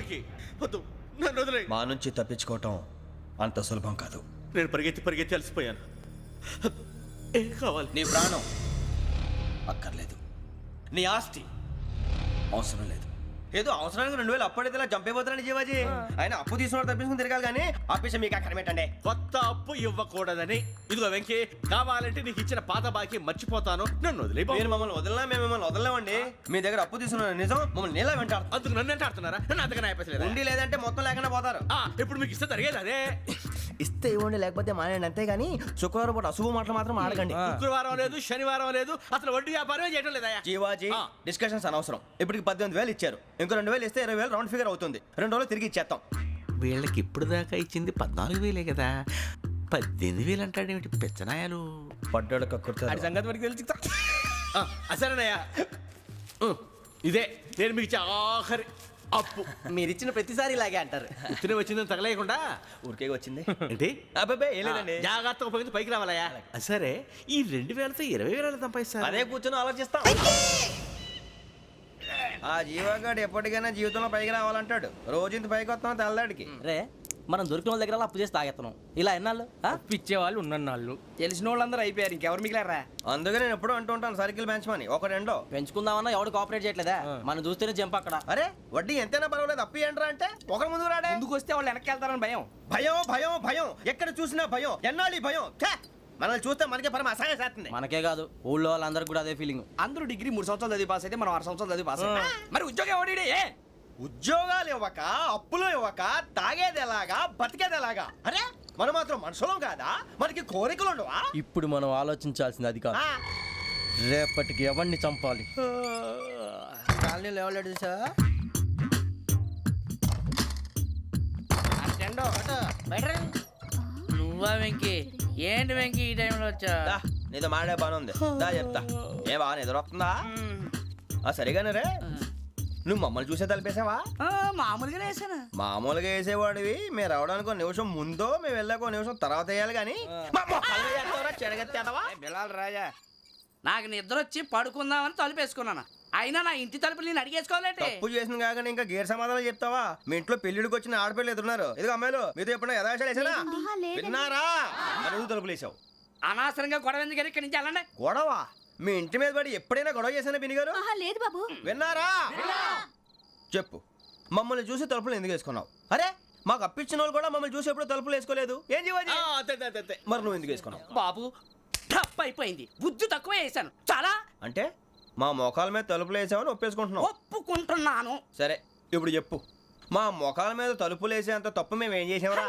లోపలికి వద్దు, నన్ను వదిలే. మా నుంచి తప్పించుకోవటం అంత సులభం కాదు. నేను పరిగెత్తి అలసిపోయాను. ఏం కావాలి? నీ ప్రాణం అక్కర్లేదు, నీ ఆస్తి అవసరం లేదు. ఏదో అవసరానికి 2000 అప్పుడైతే ఇలా చంపేపోతున్నాడు జీవాజీ. ఆయన అప్పు తీసుకున్నాడు, తప్పించుకుని తిరగాలి కానీ ఆపేసి మీకు అక్కడ పెట్టండి. కొత్త అప్పు ఇవ్వకూడదని. ఇదిగో వెంకీ, కావాలంటే నీకు ఇచ్చిన పాత బాకీ మర్చిపోతాను, నన్ను వదిలే. మీరు మమ్మల్ని వదలనా? మేము మిమ్మల్ని వదలలేమండి. మీ దగ్గర అప్పు తీసుకున్న నిజం మమ్మల్ని నీలా వెంటాడు. అందుకు నన్ను ఎంత ఆడుతున్నారా? నన్ను అంతగా అయిపోలేదు. ఉండి లేదంటే మొత్తం లేకుండా పోతారు. ఇప్పుడు మీకు ఇస్తే జరిగేది అదే. ఇస్తే ఇవ్వండి, లేకపోతే మానేయండి, అంతేగాని శుక్రవారం పూట అశుభ మాటలు మాత్రం ఆడకండి. శుక్రవారం లేదు, శనివారం లేదు, అసలు వడ్డీ వ్యాపారమే చేయడం లేదా? జీవాజీ, డిస్కషన్స్ అనవసరం. ఇప్పటికి 18,000 ఇచ్చారు, ఇంకో 2,000 ఇస్తే 20,000 రౌండ్ ఫిగర్ అవుతుంది. 2 రోజులు తిరిగి ఇచ్చేస్తాం. వీళ్ళకి ఇప్పుడు దాకా ఇచ్చింది 14,000 కదా, 18,000 అంటాడేమిటి పెచ్చనాయాలు? పడ్డాడు కక్కుర్తాడు. సంగతి వరకు తెలిసి అసలేనయ్యా, ఇదే నేను మీకు ఇచ్చే ఆఖరి అప్పు. మీరు ఇచ్చిన ప్రతిసారి ఇలాగే అంటారు. ఇతనే వచ్చిందని తగలేయకుండా ఊరికే వచ్చింది ఏంటి? అబ్బాయి ఏం లేదండి. జాగ్రత్తగా ఉపయోగించి పైకి రావాలయ్యా. సరే, ఈ 2,000తో 20,000 సంపాదిస్తారు. అదే కూర్చొని ఆలోచిస్తాం. ఆ జీవగాడు ఎప్పటికైనా జీవితంలో పైకి రావాలంటాడు. రోజు ఇంత పైకి వస్తాం తెల్లడికి. రే, మనం దొరికిన వాళ్ళ దగ్గర అప్పు చేసి తాగెత్తనం. ఇలా ఎన్నాళ్ళు పిచ్చేవాళ్ళు ఉన్నన్నాళ్ళు తెలిసిన వాళ్ళందరూ అయిపోయారు, ఇంకెవరు మిగిలారా? అందుకే నేను ఎప్పుడు అంటూ ఉంటాను సర్కిల్ బెంచ్ మని. ఒక రెండో పెంచుకుందామన్నా ఎవడు కోఆపరేట్ చేయట్లేదా? మనం చూస్తేనే జంప్ అక్కడ. అరే వడ్డీ ఎంతైనా పర్వాలేదు, అప్పు ఏంట్రా అంటే ఒకరి ముందు రాడే. ముందుకు వస్తే వాళ్ళు వెనక్కి వెళ్తారని భయం. భయం భయం భయం, ఎక్కడ చూసినా భయం. ఎన్నాళ్ళు భయం? మనల్ని చూస్తే మనకే పరమ అసహాయం చేస్తుంది. మనకే కాదు, ఊళ్ళో వాళ్ళందరికీ కూడా అదే ఫీలింగ్. అందరూ డిగ్రీ 3 సంవత్సరాలు చదివి పాస్ అయితే మనం 6 సంవత్సరాలు చదివి పాస్ అయ్యాం. మరి ఉద్యోగం ఎవడి? ఉద్యోగాలు ఇవ్వక, అప్పులు ఇవ్వక, తాగేది ఎలాగా, బతికేది ఎలాగా? అరే మనం మాత్రం మనుషులం కాదా? మనకి కోరికలు ఉండవా? ఇప్పుడు మనం ఆలోచించాల్సింది అది కాదు, రేపటికి ఎవరిని చంపాలి. కాలనీలో ఎవరు సార్? నువ్వా వెంకీ? ఏంటి వెంకీ ఈ టైంలో వచ్చా? నీతో మాడే పని ఉంది, దా చెప్తా. ఏ బాగా నిద్రొస్తుందా? సరిగానే రే, నువ్వు మమ్మల్ని చూసే తలిపేసావా? మామూలుగానే వేసాను. మామూలుగా వేసేవాడివి. మేము రావడానికి 1 నిమిషం ముందో, మేము వెళ్ళాక 1 నిమిషం తర్వాత వేయాలి కానీ బిలాల్ రాజా, నాకు నిద్ర వచ్చి పడుకుందామని తలుపేసుకున్నాను. అయినా నా ఇంటి తలుపులు నేను అడిగేసుకోవాలంటే తప్పు చేసిన కాక ఇంకా గేర్ సమాధానం చెప్తావా? మీ ఇంట్లో పెళ్లిడికి వచ్చిన ఆడపిల్లలు ఎదురున్నారు. ఇదిగో అమ్మాయిలు, మీతో ఎప్పుడైనా యథాశాలు వేసానా? విన్నారా? అడుగు తలుపులు వేసావు. అనవసరంగా గొడవ ఎందుకు ఇక్కడి నుంచి వెళ్ళండి. గొడవ? మీ ఇంటి మీద పడి ఎప్పుడైనా గొడవ చేశానా బిని గారు? లేదు బాబు. విన్నారా? చెప్పు, మమ్మల్ని చూసి తలుపులు ఎందుకు వేసుకున్నావు? అరే మాకు అప్పించిన వాళ్ళు కూడా మమ్మల్ని చూసి ఎప్పుడు తలుపులు వేసుకోలేదు. ఏం చేయాలి? మరి నువ్వు ఎందుకు వేసుకున్నావు? బాబు తప్పు అయిపోయింది, బుద్ధి తక్కువ వేసాను చాలా. అంటే మా మోకాల మీద తలుపులు వేసామని ఒప్పేసుకుంటున్నావు? ఒప్పుకుంటున్నాను. సరే ఇప్పుడు చెప్పు, మా మొఖాల మీద తలుపులు వేసేంత తప్పు మేము ఏం చేసామరా?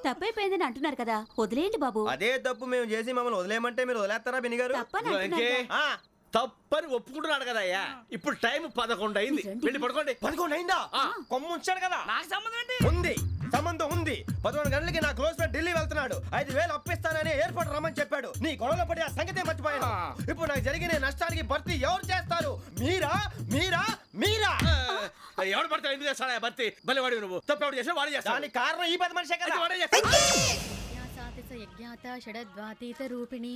తప్పైపోయిందని అంటున్నారు కదా, వదిలేయండి బాబు. అదే తప్పు మేము చేసి మమ్మల్ని వదిలేయమంటే మీరు వదిలేస్తారా బిని గారు? తప్పని ఒప్పుకుంటున్నాడు కదా అయ్యా. ఇప్పుడు టైం 11 అయింది, వెళ్ళి పడుకోండి. 11 అయిందా? కొమ్ము ఉంచాడు కదా. నాకు సంబంధం ఏంటి? ఉంది, సంబంధం ఉంది. 11 గంటలకి నా క్లోజ్ ఫ్రెండ్ ఢిల్లీ వెళ్తున్నాడు. 5,000 అప్పిస్తానని ఎయిర్పోర్ట్ రమ్మని చెప్పాడు. నీ గొడవలో పడి ఆ సంగతే మర్చిపోయాను. ఇప్పుడు నాకు జరిగిన నష్టానికి భర్తీ ఎవరు చేస్తారు? మీరా మీరా మీరా? ఎవడు పడితే ఎందుకు చేస్తాడా భర్తీ? భలే వాడి నువ్వు. తప్పు ఎవడు చేసినా వాడే చేస్తాడు. దానికి కారణం ఈ 10 మనిషే కదా. వాడే చేస్తాడు. యజ్ఞాత షడద్వాతీత రూపిణి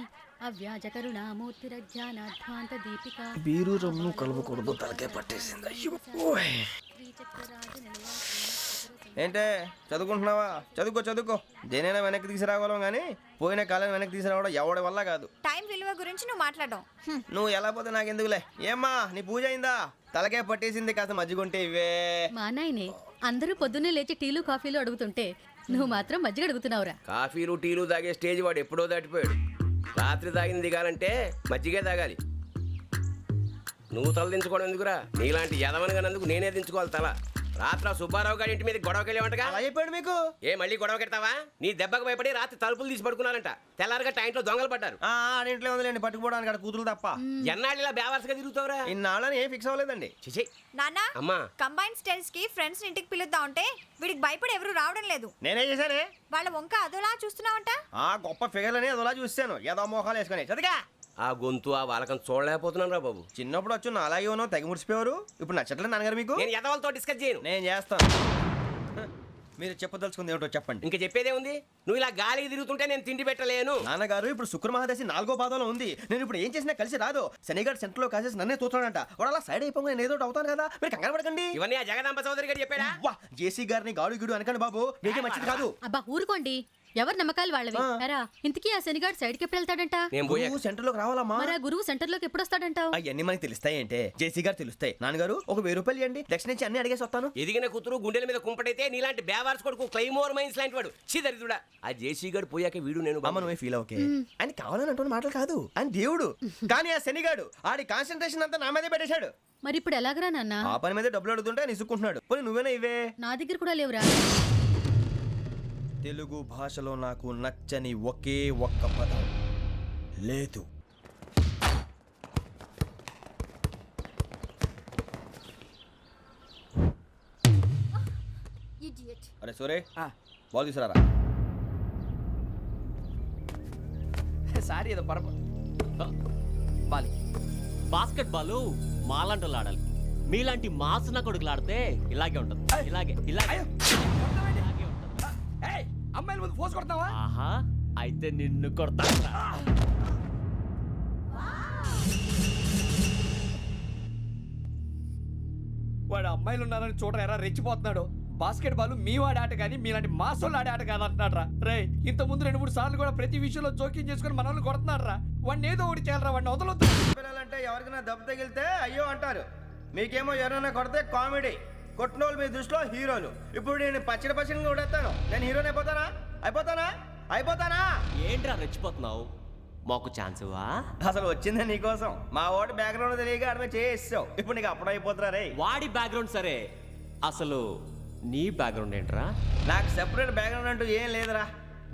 అవ్యాజ కరుణామూర్తిరజ్ఞానాధ్వాంత దీపిక. బీరు రమ్ము కలవకూడదు, తలకే పట్టేసింది. ఏంటే చదువుకుంటున్నావా? చదువుకో చదువుకో. దేనైనా వెనక్కి తీసుకురావాలం కానీ పోయిన కాలం వెనక్కి తీసుకురావడం ఎవడి వల్ల కాదు. టైం విలువ గురించి నువ్వు మాట్లాడడం. నువ్వు ఎలా పోతే నాకు ఎందుకులే. ఏమ్మా నీ పూజ అయిందా? తలకే పట్టేసింది, కాస్త మజ్జిగుంటే ఇవే. మా నాయనే అందరూ పొద్దున్నే లేచి టీలు కాఫీలు అడుగుతుంటే నువ్వు మాత్రం మజ్జిగ అడుగుతున్నావురా. కాఫీలు టీలు తాగే స్టేజ్ వాడు ఎప్పుడో దాటిపోయాడు. రాత్రి తాగింది దిగాలంటే మజ్జిగే తాగాలి. నువ్వు తల దించుకోవడం ఎందుకురా? నీలాంటి యదవనగానందుకు నేనే దించుకోవాలి తల. రాత్రి సుబ్బారావు గారి ఇంటి మీద గొడవకి వెళ్ళేవంటగా. అలా చెప్పాడు మీకు? ఏ మళ్ళీ గొడవ కెడతావా? నీ దెబ్బకు భయపడి రాత్రి తలుపులు తీసి పడుకున్నారంట. తెల్లారగా టైంట్లో దొంగలు పడ్డారు. ఆడింట్లో ఉందిలేండి, పట్టుకుపోవడానికి అక్కడ కూతురు తప్ప. ఎన్నాళ్ళు ఇలా బేవర్స్గా తిరుగుతావురా? ఇన్నాళ్ళని ఏం ఫిక్స్ అవ్వలేదండి. చిచి నానా, అమ్మా, కంబైన్ స్టైల్స్ కి ఫ్రెండ్స్ ఇంటికి పిలుద్దాం అంటే వీడికి భయపడి ఎవరు రావడం లేదు. నేనేం చేశానే? వాళ్ళ వంక అదోలా చూస్తున్నావంట. గొప్ప ఫిగర్లని అదోలా చూస్తాను, ఏదో మోహాలు వేసుకొని. చదిగా ఆ గొంతు ఆ వాలకం చూడలేకపోతున్నాను రా బాబు. చిన్నప్పుడు వచ్చి నా అలాగే ఉన్నావు, తెగ ముడిచిపోయారు. ఇప్పుడు నచ్చట్లేదు నాన్నగారు మీకు? నేను యదవలతో డిస్కస్ చేయను. నేను చేస్తాను. మీరు చెప్పదలుచుకుంది ఏమిటో చెప్పండి. ఇంకా చెప్పేదే ఉంది. నువ్వు ఇలా గాలికి తిరుగుతుంటే నేను తిండి పెట్టలేను. నాన్నగారు ఇప్పుడు శుక్ర మహాదశి 4వ పాదంలో ఉంది. నేను ఇప్పుడు ఏం చేసినా కలిసి రాదు. శనిగారు సెంటర్ లో కాసేసి నన్నే చూస్తాడంట. వాడు అలా సైడ్ అయిపోయి నేను ఏదో ఒకటి అవుతాను కదా, మీరు కంగారు పడకండి. ఇవన్నీ ఆ జగదాంబ చౌదరి గారు చెప్పాడా? వా, జేసీ గారిని గాడు గిడు అనకండి బాబు, మీకే మంచిది కాదు. అబ్బా ఊరుకోండి, ఎవరి నమ్మకాలు వాళ్ళవి. ఎరా ఇంతకీ ఆ శనిగాడు సైడ్కి ఎప్పుడు వెళ్తాడంట? నేను పోయా. నువ్వు సెంటర్ లోకి రావాలమ్మా. మరి ఆ గురువు సెంటర్ లోకి ఎప్పుడు వస్తాడంటావు? అవన్నీ మనకి తెలుస్తాయి అంటే జేసీ గారు తెలుస్తాయి. నాన్నగారు ఒక 1000 రూపాయలు ఇవ్వండి, దక్షిణ నుంచి అన్ని అడిగేసి వస్తాను. ఎదిగిన కూతురు గుండెల మీద కుంపటైతే నీలాంటి బేవార్స్ కొడుకు క్లైమోర్ మైన్స్ లాంటి వాడు చీదరిదుడా. ఆ జేసీ గారు పోయాక వీడు నేను అమ్మ నువ్వే ఫీల్ ఓకే. ఆయన కావాలని అంటున్న మాటలు కాదు, ఆయన దేవుడు. కానీ ఆ శనిగాడు ఆడి కాన్సన్ట్రేషన్ అంతా నా మీదే పెట్టేశాడు. మరి ఇప్పుడు ఎలాగరా నాన్న? ఆ పని మీద డబ్బులు అడుగుతుంటే ఆయన ఇసుక్కుంటున్నాడు. పోనీ నువ్వేనా ఇవే? నా దగ్గర కూడా లేవురా. తెలుగు భాషలో నాకు నచ్చని ఒకే ఒక్క పదం లేదు. అరే సూరే, బాల్ తీసుకురారా. సారీ ఏదో పరప బాలి. బాస్కెట్ బాల్ మాలాంటి వాళ్ళు ఆడాలి. మీలాంటి మాసన కొడుకులు ఆడితే ఇలాగే ఉంటుంది. ఇలాగే ఇలాగే ఇలాగే ఉంటుంది. ఏయ్, అమ్మాయిల ముందు ఫోర్స్ కొడతావా? ఆహా, అయితే నిన్ను కొడతా. వాడు అమ్మాయిలు ఉన్నారని చూడరా ఎరా రెచ్చిపోతున్నాడు. బాస్కెట్ బాల్ మీ వాడి ఆట కానీ మీలాంటి మాసోళ్ళు ఆడే ఆట కాదు అంటున్నాడు రా. రే, ఇంత ముందు 2-3 సార్లు కూడా ప్రతి విషయంలో జోక్యం చేసుకుని మనల్ని కొడుతున్నాడు రా. వాడిని ఏదో ఒకటి చేయాలరా, వాడిని వదలొద్దు. పిల్లలంటే ఎవరికైనా దెబ్బ తగిలితే అయ్యో అంటారు, మీకేమో ఎవరైనా కొడితే కామెడీ. కొట్టిన వాళ్ళు మీ దృష్టిలో హీరోలు. ఇప్పుడు నేను పచ్చడి కొడేస్తాను, నేను హీరోని అయిపోతానా? అయిపోతానా? ఏంట్రా రెచ్చిపోతున్నావు? మాకు ఛాన్స్ ఇవ్వా? అసలు వచ్చిందే నీకోసం. మా ఓటు బ్యాక్గ్రౌండ్ తెలియక ఆడమే చేసావు. ఇప్పుడు నీకు అప్పుడు అయిపోతున్నా రే. వాడి బ్యాక్గ్రౌండ్ సరే, అసలు నీ బ్యాక్గ్రౌండ్ ఏంట్రా? నాకు సెపరేట్ బ్యాక్గ్రౌండ్ అంటూ ఏం లేదురా.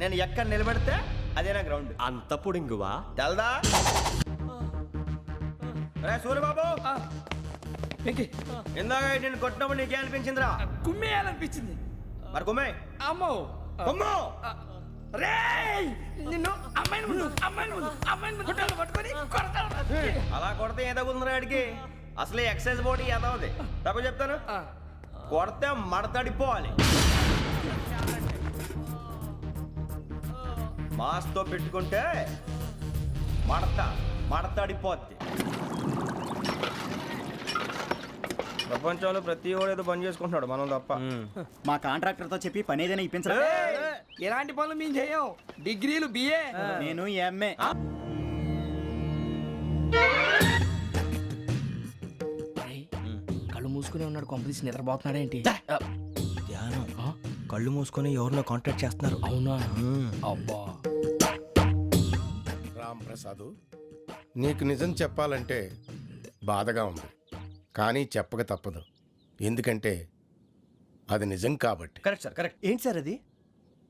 నేను ఎక్కడ నిలబడితే అదే నా గ్రౌండ్. అంత పొడింగువా? తెల్దా? రే సూర్యబాబు, ఇందాక నేను కొట్టినప్పుడు నీకే అనిపించిందిరా? కుమ్మేయాలనిపించింది. మరి కుమ్మే. అమ్మో కుమ్ము. రేయ్, నిన్ను అమ్మాయిని ముందు గుడ్డలు పట్టుకొని కొడతాను. అలా కొడితే ఏ తగ్గుతుందిరా ఆడికి? అసలే ఎక్సైజ్ బాడీ ఏదవుది. తప్ప చెప్తాను, కొడితే మడతడిపోవాలి. మాస్తో పెట్టుకుంటే మడతడిపోద్ది. ప్రపంచంలో ప్రతి వాడు ఏదో పని చేసుకుంటున్నాడు, మనం తప్ప. మా కాంట్రాక్టర్ తో చెప్పి పని ఏదైనా ఇప్పించరా? ఎలాంటి పనులు మేము చేయం. డిగ్రీలు బిఏ, నేను ఎంఏ. కళ్ళు మూసుకునే ఉన్నాడు, కొంపదీసి నిద్రపోతున్నాడేంటి? ధ్యానం. కళ్ళు మూసుకొని ఎవరినో కాంటాక్ట్ చేస్తున్నారు. అవునా? అబ్బా, రామ్ ప్రసాద్, నీకు నిజం చెప్పాలంటే బాధగా ఉంది, కానీ చెప్పక తప్పదు. ఎందుకంటే అది నిజం కాబట్టి. Correct sir, correct. ఏంటి సార్ అది?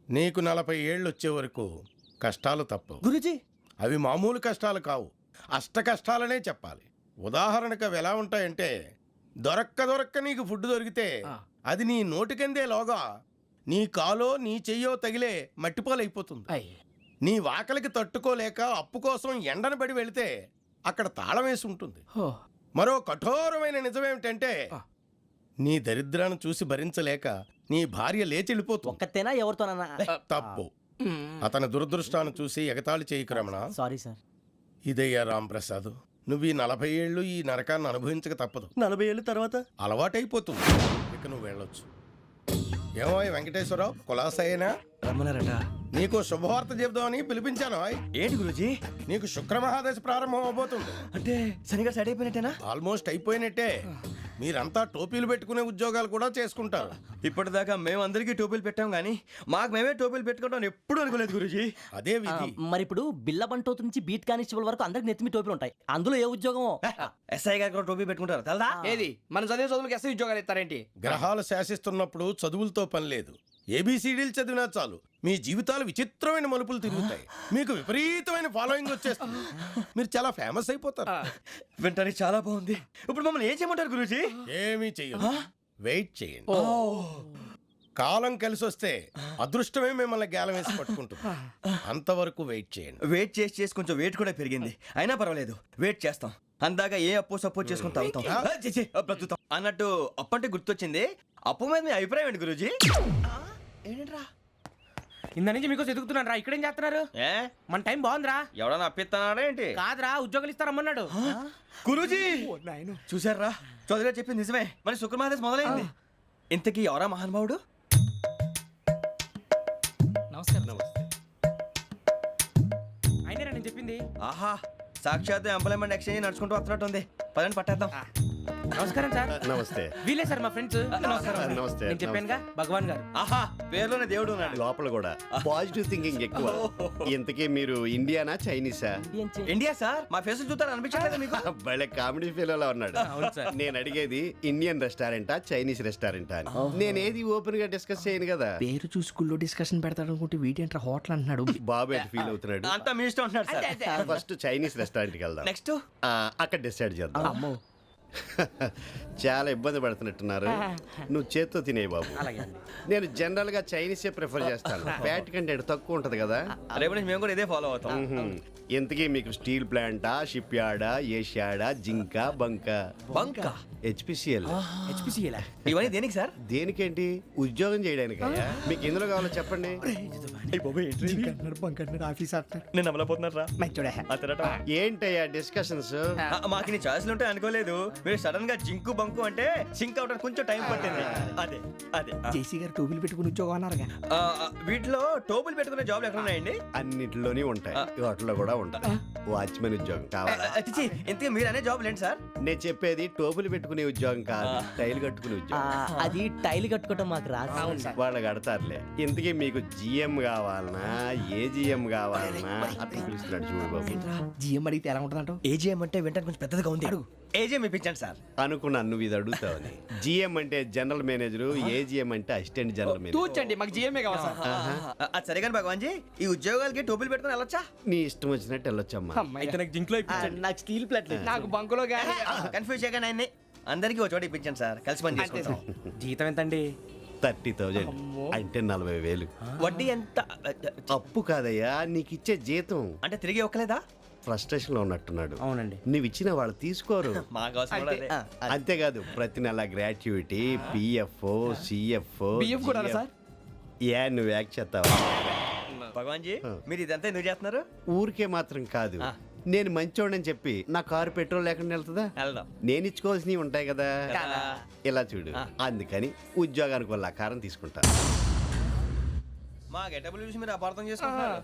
నీకు 40 ఏళ్ళు వచ్చే వరకు కష్టాలు తప్పవు. గురూజీ, అవి మామూలు కష్టాలు కావు, అష్ట కష్టాలనే చెప్పాలి. ఉదాహరణకు అవి ఎలా ఉంటాయంటే, దొరక్క నీకు ఫుడ్ దొరికితే అది నీ నోటికందే లోగా నీ కాలో నీ చెయ్యో తగిలే మట్టిపాలైపోతుంది. నీ వాకలికి తట్టుకోలేక అప్పు కోసం ఎండను పడి వెళితే అక్కడ తాళం వేసి ఉంటుంది. మరో కఠోరమైన నిజమేమిటంటే, నీ దరిద్రాన్ని చూసి భరించలేక నీ భార్య లేచి వెళ్ళిపోతుంది. ఒక్కతేనా ఎవరితోనన్నా? తప్పు. అతని దురదృష్టాన్ని చూసి ఎగతాళి చేయకు రమణ. Sorry sir. ఇదయ్యా రాంప్రసాద్, నువ్వు ఈ 40 ఏళ్ళు ఈ నరకాన్ని అనుభవించక తప్పదు. 40 ఏళ్ళ తర్వాత అలవాటైపోతుంది. ఇక నువ్వు వెళ్ళొచ్చు. ఏమో వెంకటేశ్వరరావు, కులాసైనా రమ్మన్నారట. నీకు శుభవార్త చెబుదామని పిలిపించాను. ఏంటి గురూజీ? నీకు శుక్రమహాదశ ప్రారంభం అవబోతుంది. అంటే శనిగా సెట్ అయిపోయినట్టేనా? ఆల్మోస్ట్ అయిపోయినట్టే. మీరంతా టోపీలు పెట్టుకునే ఉద్యోగాలు కూడా చేసుకుంటారు. ఇప్పటిదాకా మేమందరికీ టోపీలు పెట్టాం కానీ మాకు మేమే టోపీలు పెట్టుకుంటాం ఎప్పుడు అనుకోలేదు గురూజీ. అదే విధి. మరి ఇప్పుడు బిల్ల బంటోతు నుంచి బీట్ కానిస్టేబుల్ వరకు అందరికి నెత్తిమి టోపీలు ఉంటాయి. అందులో ఏ ఉద్యోగం? ఎస్ఐ గారు కూడా టోపీ పెట్టుకుంటారు తెల్దా? ఏది మన చదివే చదువులకు ఎస్ఐ ఉద్యోగాలు ఇస్తారేంటి? గ్రహాలు శాసిస్తున్నప్పుడు చదువులతో పని లేదు. ఏబిసిడీలు చదివినా చాలు మీ జీవితాలు విచిత్రమైన మలుపులు తిరుగుతాయి. మీకు విపరీతమైన ఫాలోయింగ్ వచ్చేస్తుంది. మీరు చాలా ఫేమస్ అయిపోతారు. వింటానికి చాలా బాగుంది. ఇప్పుడు మమ్మల్ని ఏం చేయమంటారు గురూజీ? ఏమీ చెయ్యదు, వెయిట్ చేయండి. కాలం కలిసి వస్తే అదృష్టమే మిమ్మల్ని గేలం వేసి పట్టుకుంటుంది. అంతవరకు వెయిట్ చేయండి. వెయిట్ చేసి కొంచెం వెయిట్ కూడా పెరిగింది. అయినా పర్వాలేదు, వెయిట్ చేస్తాం. అందాక ఏ అప్పు సపోర్ట్ చేసుకుని తాగుతాం, బ్రతుకుతాం. అన్నట్టు అప్పు అంటే గుర్తొచ్చింది. అప్పు మీద మీ అభిప్రాయం ఏంటి గురూజీ? ఇంత నుంచి మీకు ఎదుగుతున్నాను రా ఇక్కడేం చేస్తున్నారు ఏ మన టైం బాగుందిరా ఎవడన్నా అప్పిస్తున్నాడా ఏంటి కాదురా ఉద్యోగాలు ఇస్తారమ్మన్నాడు గురూజీ చూసారా చౌదరిగా చెప్పింది నిజమే మరి శుక్రమాదేశ్ మొదలైంది ఇంతకీ ఎవరా మహానుభావుడు అయినా నేను చెప్పింది ఆహా సాక్షాత్ ఎంప్లాయ్మెంట్ ఎక్స్చేంజ్ నడుచుకుంటూ వస్తున్నట్టు ఉంది పదండి పట్టేద్దాం నమస్కారం సార్ నమస్తే వీలే సార్ మా ఫ్రెండ్స్ నమస్కారం నమస్తే. నేను చెప్పానుగా భగవాన్ గారు ఆహా పేర్లోనే దేవుడు ఉన్నాడు లోపల కూడా పాజిటివ్ థింకింగ్ ఎక్కువ ఇంతకీ మీరు ఇండియానా చైనీసా ఇండియా సార్ మా ఫేస్ చూస్తారు అనిపించలేదు మీకు భలే కామెడీ ఫీల్ అలా ఉన్నాడు నేను అడిగేది ఇండియన్ రెస్టారెంటా చైనీస్ రెస్టారెంటా అని నేనేది ఓపెన్ గా డిస్కస్ చేయను కదా పేరు చూసి స్కూల్లో డిస్కషన్ పెడతాడు అనుకుంటే వీటేంట్రా హోటల్ అంటున్నాడు బాబు ఎట్ ఫీల్ అవుతున్నాడు అంతా మీ ఇష్టం ఉంటున్నాడు సార్ ఫస్ట్ చైనీస్ రెస్టారెంట్ కి వెళ్దాం నెక్స్ట్ అక్కడ డిసైడ్ చేద్దాం చాలా ఇబ్బంది పడుతున్నట్టున్నారు నువ్వు చేత్తో తినే బాబు నేను జనరల్ గా చైనీసే ప్రిఫర్ చేస్తాను ఫ్యాట్ కంటెంట్ తక్కువ ఉంటది కదా రేపు నుంచి మేము కూడా ఇదే ఫాలో అవుతాం ఇంతకీ మీకు స్టీల్ ప్లాంటా షిప్ యార్డా ఏషియాడా జింక బంక బంక హెచ్పిసిఎల్ ఇవన్నీ దేనికి సార్ దేనికేంటి ఉద్యోగం చేయడానికి మీకు ఎందులో కావాలో చెప్పండి నేను అమలపోతున్నారా ఏంటయ్యా డిస్కషన్స్ మాకు నీ ఛాయిస్లు ఉంటాయి అనుకోలేదు మీరు సడన్ గా జింకు బంకు అంటే సింక్ అవడానికి కొంచెం టైం పట్టింది అదే అదే జేసీ గారు టోపీలు పెట్టుకుని ఉద్యోగం అన్నారుగా వీటిలో టోపులు పెట్టుకునే జాబ్లు ఎక్కడ ఉన్నాయండి అన్నిటిలోనే ఉంటాయి వాటిలో కూడా ఉంటాయి వాచ్మెన్ ఉద్యోగం కావాలా ఇంతకీ మీరు అనే జాబ్ ఏంటి సార్ నేను చెప్పేది టోపులు పెట్టుకునే ఉద్యోగం కాదు టైల్ కట్టుకునే ఉద్యోగం అది టైల్ కట్టుకోవటం మాకు రాదు వాళ్ళు కడతారులే ఇంతకీ మీకు జిఎం కావాలనా ఏ జిఎం కావాలనా అట్లా పిలుస్తున్నాడు చూడు బాబు జిఎం అడిగితే ఎలా ఉంటుందంట ఏజీఎం అంటే వెంటనే కొంచెం పెద్దదిగా ఉంది అడుగు ఏజీఎం ఇప్పించండి సార్ అనుకున్నాను నువ్వు ఇది అడుగుతావని జిఎం అంటే జనరల్ మేనేజర్ ఏజిఎం అంటే అసిస్టెంట్ జనరల్ మేనేజర్ తూచండి మాకు జిఎంఏ కావాలి సార్ అది సరే కానీ భగవాన్ జీ ఈ ఉద్యోగాలకి టోపులు పెట్టుకుని వెళ్ళొచ్చా నీ ఇష్టం వచ్చినట్టు వెళ్ళొచ్చమ్మా అయితే నాకు జింక్లో నాకు స్టీల్ ప్లేట్ నాకు బంకులో గానీ కన్ఫ్యూజ్ చేయగానే ఆయన్ని అందరికీ ఒక చోట ఇప్పించండి సార్ కలిసి పని చేసుకుంటాం జీతం ఎంతండి 30,000 అంటే 40,000 వడ్డీ ఎంత అప్పు కాదయ్యా నీకు ఇచ్చే జీతం అంటే తిరిగి ఒక్కలేదా ఫ్రస్ట్రేషన్ లో ఉన్నట్టున్నాడు అవునండి నువ్వు ఇచ్చిన వాళ్ళు తీసుకోరు మాకు అవసరం కూడా అదే. అంతేకాదు ప్రతి నెల గ్రాట్యుటీ పిఎఫ్ సిఎఫ్ బియ్యం కూడా సార్ ఏ నువ్వు యాక్ట్ చేస్తావా భగవాన్ జీ మీరు ఇదంతా ఎందుకు చేస్తున్నారు ఊరికే మాత్రం కాదు నేను మంచోడని చెప్పి నా కారు పెట్రోల్ లేకుండా వెళ్తుందా వెళ్దాం నేను ఇచ్చుకోవాల్సినవి ఉంటాయి కదా ఇలా చూడు అందుకని ఉద్యోగానికి వాళ్ళ ఆకారం తీసుకుంటా మా గెటబుల్ చూసి మీరు అపార్థం చేసుకుంటున్నారు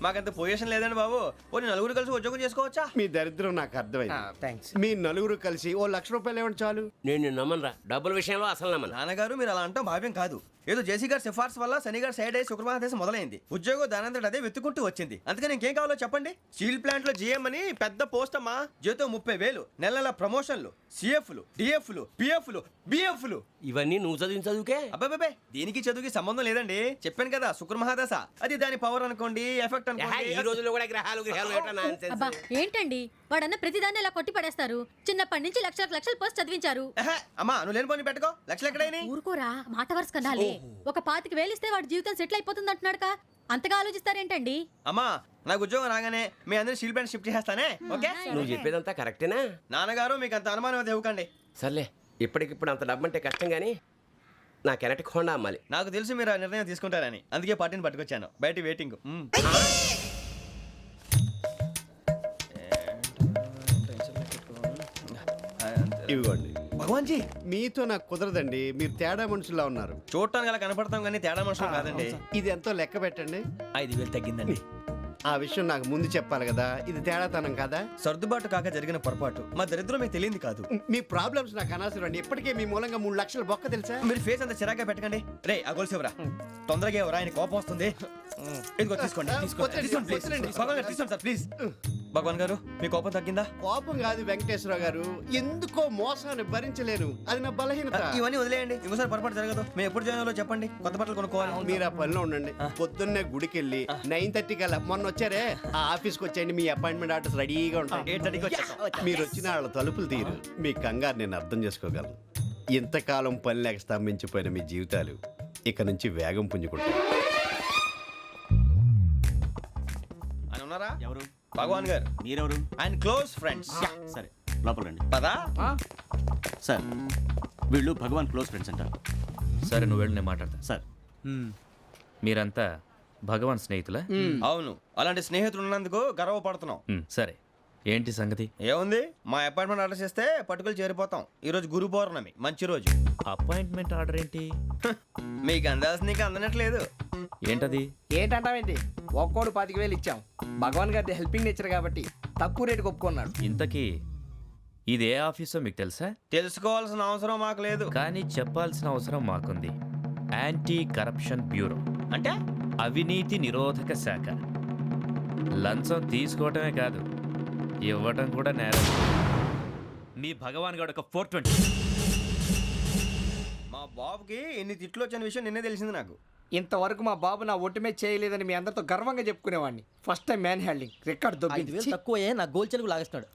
మాకంత పొజిషన్ లేదండి బాబు పోనీ నలుగురు కలిసి ఉద్యోగం చేసుకోవచ్చా మీ దరిద్రం నాకు అర్థమైంది థ్యాంక్స్ మీ నలుగురు కలిసి ఓ ₹1,00,000 ఇవ్వండి చాలు నేను నమ్మనరా డబ్బుల విషయంలో అసలు నమ్మను నాన్నగారు మీరు అలా అంటాం భావ్యం కాదు ఏదో జేసీ గారి సిఫార్సు వల్ల శని గారు సైడ్ అయ్యి శుక్రవారం మొదలైంది ఉద్యోగం దానంతటి అదే వెతుకుంటూ వచ్చింది అందుకని ఇంకేం కావాలో చెప్పండి స్టీల్ ప్లాంట్ లో జిఎం అని పెద్ద పోస్ట్ అమ్మా జీతం 30,000 నెల నెల ప్రమోషన్లు సిఎఫ్లు డిఎఫ్లు పిఎఫ్లు బిఎఫ్లు ఇవన్నీ నువ్వు చదివిన చదువుకే అబ్బాబే దీనికి చదువుకి సంబంధం లేదండి చెప్పాను కదా శుక్ర మహాదశ అది దాని పవర్ అనుకోండి ఎఫెక్ట్ ఈ అనుకోండి రోజుల్లో కూడా గ్రహాలు ఏటా nonsense? అబ్బా ఏంటండి వాడన్న ప్రతిదాన్ని ఇలా కొట్టి పడేస్తారు చిన్నప్పటి నుంచి లక్షల పోస్ట్ చదివించారు ఎహె, అమ్మా నువ్వు లేని పోనీ పెట్టుకో లక్షలు ఎక్కడైనా ఊరుకోరా మాట వరుస కదాలే ఒక 25,000 ఇస్తే వాడి జీవితం సెటిల్ అయిపోతుంది అంటున్నాడుగా అంతగా ఆలోచిస్తారేంటండి అమ్మా నాకు ఉద్యోగం రాగానే మీ అందరినీ స్టీల్ ప్లాంట్ షిఫ్ట్ చేస్తానే ఓకే నువ్వు చెప్పేదంతా కరెక్టేనా నాన్నగారు మీకు అంత అనుమానం అయితే ఇవ్వకండి సర్లే ఇప్పటికిప్పుడు అంత డబ్బు అంటే కష్టం కానీ నా కెనటిక్ హోండా అమ్మాలి నాకు తెలుసు మీరు ఆ నిర్ణయం తీసుకుంటారని అందుకే పార్టీని పట్టుకొచ్చాను బయట వెయిటింగ్ ఇవ్వండి భగవాన్ జీ మీతో నాకు కుదరదండి మీరు తేడా మనుషుల్లా ఉన్నారు చూడటానికి అలా కనపడతాం కానీ తేడా మనుషులు కాదండి ఇది ఎంతో లెక్క పెట్టండి 5,000 తగ్గిందండి ఆ విషయం నాకు ముందు చెప్పాలి కదా ఇది తేడాతనం కదా సర్దుబాటు కాక జరిగిన పొరపాటు మా దరిద్రం మీకు తెలియంది కాదు మీ ప్రాబ్లమ్స్ నాకు అనవసరం అండి ఇప్పటికే మీ మూలంగా 3 లక్షలు బొక్క తెలుసా మీరు ఫేస్ అంత చిరాగ్గా పెట్టకండి రే ఆ గొలుసు ఎవరా తొందరగా ఎవరా ఆయన కోపం వస్తుంది ఇదిగో తీసుకోండి తీసుకోండి ప్లీజ్ భగవాన్ గారు తీసుకోండి సార్ ప్లీజ్ భగవాన్ గారు మీ కోపం తగ్గిందా కోపం కాదు వెంకటేశ్వరరావు గారు ఎందుకో మోసాన్ని భరించలేను అది నా బలహీనత ఇవన్నీ వదిలేయండి ఇంకోసారి పొరపాటు జరగదు మేము ఎప్పుడు జాయిన్ అవ్వాలో చెప్పండి కొత్త బట్టలు కొనుక్కోవాలి మీరు ఆ పనిలో ఉండండి పొద్దున్నే గుడికి వెళ్ళి 9:30 కల్లా మొన్న వచ్చారే ఆ ఆఫీస్కి వచ్చేయండి మీ అపాయింట్మెంట్ ఆర్డర్స్ రెడీగా ఉంటాయి 8:30కి వచ్చేస్తాం మీరు వచ్చిన వాళ్ళ తలుపులు తీరు మీ కంగారు నేను అర్థం చేసుకోగలను ఇంతకాలం పని లేక స్తంభించిపోయిన మీ జీవితాలు ఇక నుంచి వేగం పుంజుకుంటాయి ఆయన ఉన్నారా ఎవరు భగవాన్ గారు మీరెవరు ఆయన క్లోజ్ ఫ్రెండ్స్ సరే లోపల రండి పదా సార్ వీళ్ళు భగవాన్ క్లోజ్ ఫ్రెండ్స్ అంటారు సరే నువ్వు వెళ్ళి నేను మాట్లాడతా సార్ మీరంతా భగవాన్ స్నేహితులా అవును, అలాంటి స్నేహితులు ఉన్నందుకు గర్వపడుతున్నాం. సరే, ఏంటి సంగతి? ఏముంది, మా అపాయింట్మెంట్ ఆర్డర్ చేస్తే పట్టుకులు చేరిపోతాం. ఈ రోజు గురు పౌర్ణమి, మంచి రోజు. అపాయింట్మెంట్ ఆర్డర్ ఏంటి? మీకు అందాల్సిన నీకు అందనట్లేదు. ఏంటది? ఏంటంటావేంటి? ఒక్కోడు 25,000 ఇచ్చాం. భగవాన్ గారి హెల్పింగ్ నేచర్ కాబట్టి తక్కువ రేటుకి ఒప్పుకున్నాడు. ఇంతకీ ఇది ఏ ఆఫీసో మీకు తెలుసా? తెలుసుకోవాల్సిన అవసరం మాకు లేదు. కానీ చెప్పాల్సిన అవసరం మాకుంది. యాంటీ కరప్షన్ బ్యూరో, అంటే అవినీతి నిరోధక శాఖ. లంచం తీసుకోవటమే కాదు, ఇవ్వటం కూడా నేరం. మీ భగవాన్ గారు ఒక 420. మా బాబుకి ఎన్ని తిట్లు వచ్చిన విషయం నిన్నే తెలిసింది నాకు. ఇంతవరకు మా బాబు నా ఒట్టుమే చేయలేదని మీ అందరితో గర్వంగా చెప్పుకునేవాడిని. First time man handing record దొబ్బింది. తక్కువే నా గోల్ చెలుగు లాగేస్తున్నాడు.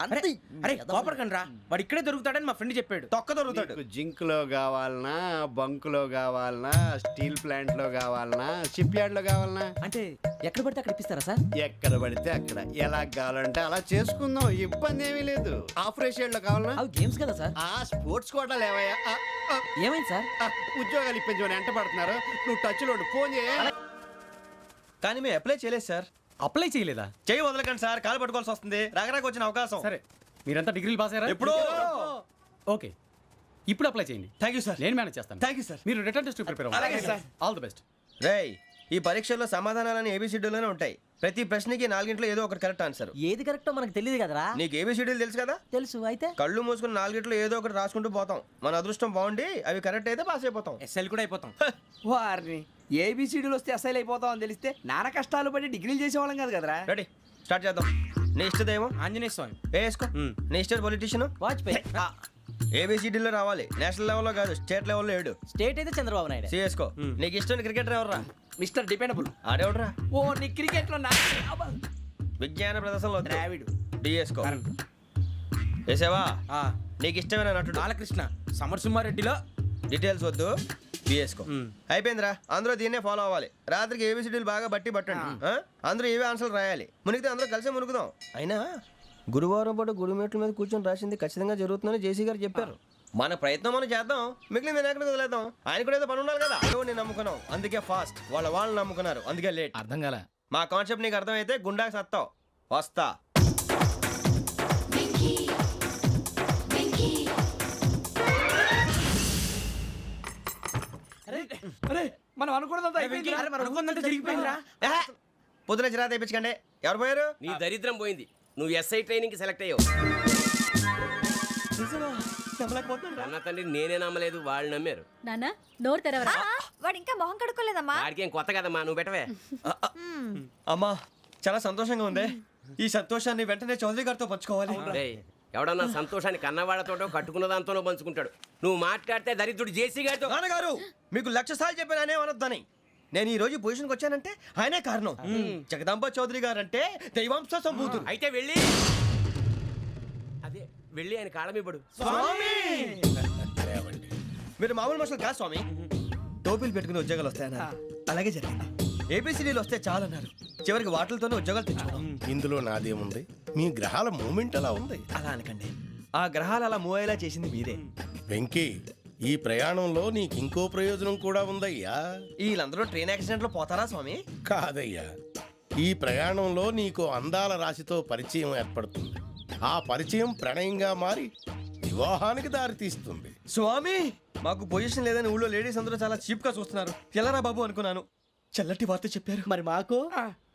అరే కోపడకండి రా, వాడు ఇక్కడే దొరుకుతాడని మా ఫ్రెండ్ చెప్పాడు. తొక్క దొరుకుతాడు. మీకు జింక్లో కావాలనా, బంకులో కావాలనా, స్టీల్ ప్లాంట్లో కావాలనా, షిప్ యార్డ్లో కావాలనా? అంటే ఎక్కడ పడితే అక్కడ ఇప్పిస్తారా సార్? ఎక్కడ పడితే అక్కడ, ఎలా కావాలంటే అలా చేసుకుందాం, ఇబ్బంది ఏమీ లేదు. ఆపరేషన్లో కావాలనా? అవి గేమ్స్ కదా సార్. ఆ స్పోర్ట్స్ కోటాలు ఏవయ్యా? ఏమైంది సార్? ఉద్యోగాలు ఇప్పించమని ఎంట పడుతున్నారు. నువ్వు టచ్లో ఫోన్ చేయ. కానీ మేము అప్లై చేయలేదు సార్. అప్లై చేయలేదా? చేయి వదలకండి సార్, కాలు పట్టుకోవాల్సి వస్తుంది. రాగరాకు వచ్చిన అవకాశం. సరే, మీరంతా డిగ్రీలు పాస్ అయ్యారా? ఎప్పుడో. ఓకే, ఇప్పుడు అప్లై చేయండి. Thank you sir. నేను మేనేజ్ చేస్తాను. Thank you sir. మీరు రిటర్న్ టెస్ట్ ప్రిపేర్ అవ్వండి. అలాగే సార్. All the best. రేయ్, ఈ పరీక్షల్లో సమాధానాలని ఏబిసిడ్యూల్లోనే ఉంటాయి. ప్రతి ప్రశ్నకి 4 ఏదో ఒకటి కరెక్ట్ ఆన్సర్. ఏది కరెక్టో మనకు తెలియదు కదరా. నీకు ఏబిసిడ్యూల్ తెలుసు కదా? తెలుసు. అయితే కళ్ళు మూసుకుని 4 ఏదో ఒకటి రాసుకుంటూ పోతాం. మన అదృష్టం బాగుండి అవి కరెక్ట్ అయితే పాస్ అయిపోతాం. ఎస్ఎల్ కూడా అయిపోతాం. వారిని ఏబిసిడీలు వస్తే అసైల్ అయిపోతాం అని తెలిస్తే నాన్న కష్టాలు పడి డిగ్రీలు చేసేవాళ్ళం కాదు కదరా. రెడీ, స్టార్ట్ చేద్దాం. నీ ఇష్టదేమో ఆంజనేయ స్వామి. వేసుకో. నీ ఇష్ట పొలిటీషియన్ వాజ్పేయి. ఏబిసిడీలో రావాలి, నేషనల్ లెవెల్లో కాదు, స్టేట్ లెవెల్లో 7. స్టేట్ అయితే చంద్రబాబు నాయుడు. సిఎస్కో. నీకు ఇష్టం క్రికెటర్ ఎవర్రా? Mister dependable. ఆడేవడరా? ఓ నీ క్రికెట్ లో విజ్ఞాన ప్రదర్శనలో ద్రావిడు. డిఎస్కో. వేసావా? నీకు ఇష్టమైన నటుడు? బాలకృష్ణ. సమర్సింహారెడ్డిలో డీటెయిల్స్ వద్దు, బిఎస్కో. అయిపోయిందిరా, అందరూ దీన్నే ఫాలో అవ్వాలి. రాత్రికి ఏబిసిడీలు బాగా బట్టి పట్టండి. అందరూ ఏవే ఆన్సర్లు రాయాలి. మునిగితే అందరూ కలిసి మునుగుదాం. అయినా గురువారం పాటు గురుమేట్ల మీద కూర్చొని రాసింది ఖచ్చితంగా జరుగుతుందని జేసీ గారు చెప్పారు. మన ప్రయత్నం మనం చేద్దాం, మిగిలింది నేను ఎక్కడికి వదిలేద్దాం. ఆయన కూడా ఏదో పని ఉండాలి కదా. నేను నమ్ముకున్నాం, అందుకే ఫాస్ట్. వాళ్ళు నమ్ముకున్నారు, అందుకే లేట్. అర్థం కాల. మా కాన్సెప్ట్ నీకు అర్థమైతే గుండాకి సత్తావు. వస్తా. అరే మనం అనుకున్నదంతా అయిపోయింది. పొద్దున చిరా తెప్పించకండి. ఎవరు పోయారు? నీ దరిద్రం పోయింది. నువ్వు ఎస్ఐ ట్రైనింగ్ కి సెలెక్ట్ అయ్యావు. అన్న తండ్రి నేనే నమ్మలేదు, వాళ్ళు నమ్మారు. నానా నోరు తెరవరా. వాడు ఇంకా మొహం కడుక్కోలేదమ్మా. వాడికి ఏం కొత్త కదమ్మా, నువ్వు పెట్టవే. అమ్మా, చాలా సంతోషంగా ఉంది. ఈ సంతోషాన్ని వెంటనే చౌదరి గారితో పంచుకోవాలి. డేయ్, ఎవడన్నా సంతోషాన్ని కన్నవాళ్లతోటో కట్టుకున్న దాంతోనో పంచుకుంటాడు. నువ్వు మాట్లాడితే దరిద్రుడు జేసీ గారితో. నాన్నగారు, మీకు 1,00,000 సార్లు చెప్పాను అనే అనొద్దని. నేను ఈ రోజు పొజిషన్కి వచ్చానంటే ఆయనే కారణం. జగదాంబ చౌదరి గారు అంటే దైవాంశ సంభూతుడు. అయితే వెళ్ళి అదే వెళ్ళి ఆయన కాళ్ళమివ్వడు. మీరు మామూలు మనుషులు కాదు స్వామి. టోపీలు పెట్టుకుని ఉద్యోగాలు వస్తాయన్నారు, అలాగే జరిగింది. ఏబిసిడీలు వస్తే చాలన్నారు, చివరికి వాటిలతోనే ఉద్యోగాలు తెచ్చుకున్నాం. ఇందులో నాదేముంది? మీ గ్రహాల మూమెంట్ అలా ఉంది. అలా అనకండి, ఆ గ్రహాలు అలా మూవ్ అయ్యేలా చేసింది మీరే. వెంకీ, ఈ ప్రయాణంలో నీకు ఇంకో ప్రయోజనం కూడా ఉందయ్యా. వీళ్ళందరూ ట్రైన్ యాక్సిడెంట్ లో పోతారా స్వామి? కాదయ్యా, ఈ ప్రయాణంలో నీకు అందాల రాశితో పరిచయం ఏర్పడుతుంది. ఆ పరిచయం ప్రణయంగా మారి వివాహానికి దారితీస్తుంది. స్వామి, మాకు పొజిషన్ లేదని ఊళ్ళో లేడీస్ అందరూ చాలా చీప్ గా చూస్తున్నారు. ఎలారా బాబు అనుకున్నాను, చల్లటి వార్త చెప్పారు. మరి మాకు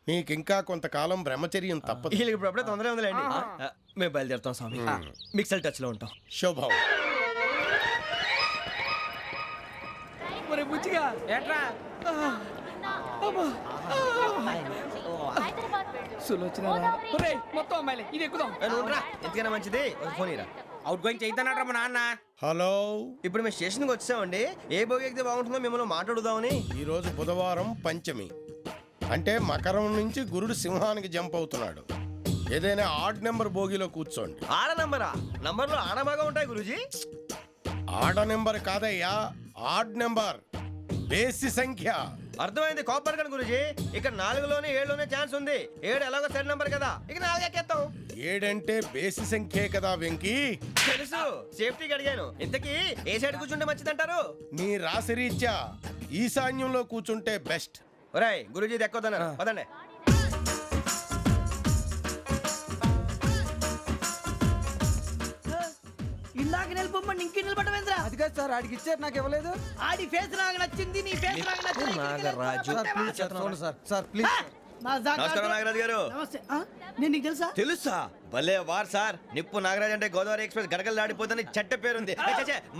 నీకింకా కొంతకాలం బ్రహ్మచర్యం తప్పదు. వీళ్ళకి ఇప్పుడు అప్పుడే తొందరగా ఉందిలేండి. మేము బయలుదేరుతాం స్వామి. మిక్సెల్ టచ్ లో ఉంటాం. శుభం. మరి బుచ్చిగా ఏట్రా సులోచన మొత్తం అమ్మాయిలే, ఇది ఎక్కుదాం. ఎందుకైనా మంచిది ఒక ఫోన్ ఇరా. అవుట్ గోయింగ్ చేద్దానట్రా మా నాన్న. హలో, ఇప్పుడు మేము స్టేషన్కి వచ్చామండి. ఏ బోగి ఎక్కితే బాగుంటుందో మిమ్మల్ని మాట్లాడుదామని. ఈరోజు బుధవారం పంచమి, అంటే మకరం నుంచి గురుడు సింహానికి జంప్ అవుతున్నాడు. ఏదైనా ఆడ్ నెంబర్ బోగిలో కూర్చోండి. ఆడ నంబరా? నంబర్లో ఆడ బాగా ఉంటాయి గురూజీ. ఆడ నెంబర్ కాదయ్యా, ఆడ్ నెంబర్, బేసి సంఖ్య. అర్థమైంది, కాపర్ కానీ గురూజీ. ఇక్కడ 4లోనే 7లోనే ఛాన్స్ ఉంది. 7 ఎలాగో సెడ్ నంబర్ కదా, ఇక 4 ఎక్కేస్తాం. 7 అంటే బేసి సంఖ్యే కదా వెంకీ. తెలుసు, సేఫ్టీకి అడిగాను. ఇంతకీ ఏ సైడ్ కూర్చుంటే మంచిదంటారు? నీ రాశి రీత్యా ఈశాన్యంలో కూర్చుంటే బెస్ట్. ఒరేయ్ గురూజీ దెక్కొద్దన్నారు పదండి. ఇందాక నిలబొమ్మని ఇంకే నిలబడమేంద్రా? అది కాదు సార్ ఆడికి ఇచ్చారు నాకు ఇవ్వలేదు. ఆడి ఫేస్ నాకు నచ్చింది, నీ ఫేస్ నాకు నచ్చింది. సార్ ప్లీజ్ నమస్కారం నాగరాజు గారు. నమస్తే. నేను నీకు తెలుసా? తెలుసా? భలే వార్ సార్. నిప్పు నాగరాజ్ అంటే గోదావరి ఎక్స్ప్రెస్ గడగలు దాడిపోతుంది చెట్ట పేరుంది.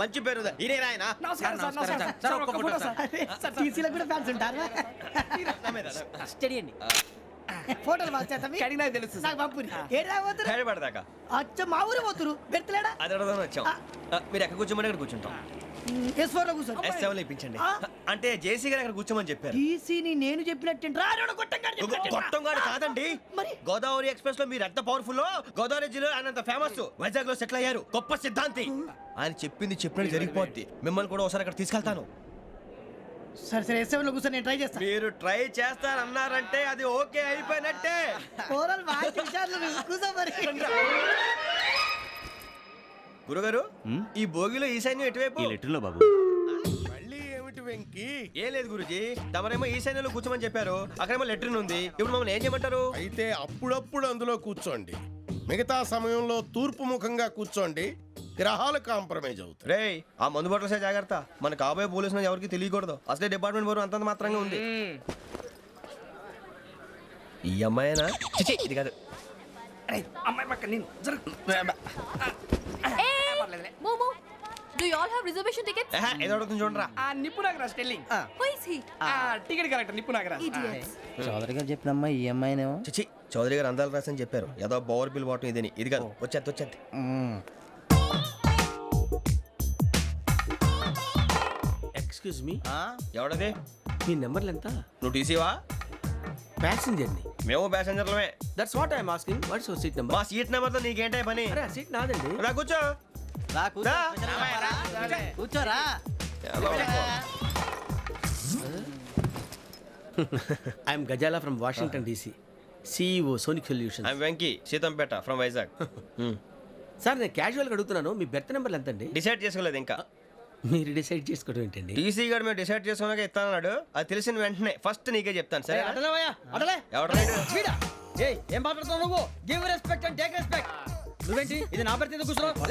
మంచి పేరు ఇదే ఆయన. నమస్కారం సార్, నమస్కారం సార్. ఒక్క ఫోటో సార్. సార్ టీసీలో కూడా ఫ్యాన్స్ ఉంటారా? స్టడీ అండి. ఫోటోలు మార్చేస్తాం. కడిగి నాకు తెలుసు. నాకు పంపుని. ఏడు రాబోతురు? హైదరాబాద్ అచ్చ మా ఊరు పోతురు. పెడతలేడా? అది అడగదాం వచ్చాం. మీరు ఎక్కడ కూర్చోమని అక్కడ కూర్చుంటాం. S4 లో కూర్చో. S7 ఇప్పించండి. అంటే జేసీ గారు అక్కడ కూర్చోమని చెప్పారు. టీసీని నేను చెప్పినట్టు గొట్టంగాడు కాదండి. మరి గోదావరి ఎక్స్ప్రెస్ లో మీరు ఎంత పవర్ఫుల్, గోదావరి జిల్లా ఆయన ఫేమస్, వైజాగ్ లో సెటిల్ అయ్యారు, గొప్ప సిద్ధాంతి. ఆయన చెప్పింది చెప్పినట్టు జరిగిపోద్ది. మిమ్మల్ని కూడా ఒకసారి అక్కడ తీసుకెళ్తాను. సరే సరే S7 లో కూర్చొని నేను ట్రై చేస్తాను. మీరు ట్రై చేస్తారన్నారంటే అది ఓకే అయిపోయినట్టే. ఓరల్ వాయిస్ విచారణ కూర్చో మరి. గురుగారు ఈ భోగిలో ఈశాన్యం ఎటువైపు? ఈ లెటర్లో బాబు. మళ్ళీ ఏమిటి వెంకీ? ఏం లేదు గురుజీ, తమరేమో ఈశాన్యంలో కూర్చోమని చెప్పారు, అక్కడేమో లెట్రిన్ ఉంది. ఇప్పుడు మమ్మల్ని ఏం చేయమంటారు? అయితే అప్పుడప్పుడు అందులో కూర్చోండి, మిగతా సమయంలో తూర్పు ముఖంగా కూర్చోండి. గ్రహాలు కాంప్రమైజ్ అవుతాయి. రేయ్ ఆ మందు బట్టలసే జాగ్రత్త. మన కాబోయే పోలీసులు ఎవరికి తెలియకూడదు. అసలే డిపార్ట్మెంట్ బోరు అంతంత మాత్రంగా ఉంది. ఈ అమ్మాయినా? చిచి ఇది కాదు. అమ్మాయి పక్క నేను మోమో do you all have reservation tickets? ఏదో అడుగుతుంది చూడరా. Nippu Nagaraj telling. Who is he? Ticket correct Nippu Nagaraj. Idiots. Chowdary గారు చెప్పినమ్మా ఈ అమ్మాయినేమో. చిచి చౌదరి గారు అందాలు రాసని చెప్పారు. ఏదో బోర్ బిల్ బాటం ఇదని. ఇది కాదు. వచ్చేది. Excuse me, ఎవడది? మీ నెంబర్లు ఎంత? నువ్వు టీసీవా? ప్యాసింజర్ని. మేము ప్యాసెంజర్లమే. That's what I'm asking. What's your seat number? మా సీట్ నెంబర్తో నీకేంటే పని? అరే ఆ సీట్ నాదండి. రా కూర్చో. రా. కూర్చోరా. I'm Gazala from Washington DC, CEO Sonic solution. I'm Venky Sitampeta from Vizag. Sir నేను క్యాజువల్గా అడుగుతున్నాను, మీ బెర్త్ నెంబర్ ఎంత అండి? డిసైడ్ చేసుకోలేదు ఇంకా. మీరు డిసైడ్ చేసుకోవడం ఏంటండి? టీసీ గారు మేము డిసైడ్ చేసుకున్నాక ఇస్తానన్నాడు. అది తెలిసిన వెంటనే ఫస్ట్ నీకే చెప్తాను. సరే ఎవరు? ఏం మాట్లాడుతున్నావు నువ్వు? Give respect and take respect. నువ్వేంటి ఇది నా పరిస్థితి ఎందుకు కూర్చున్నావు?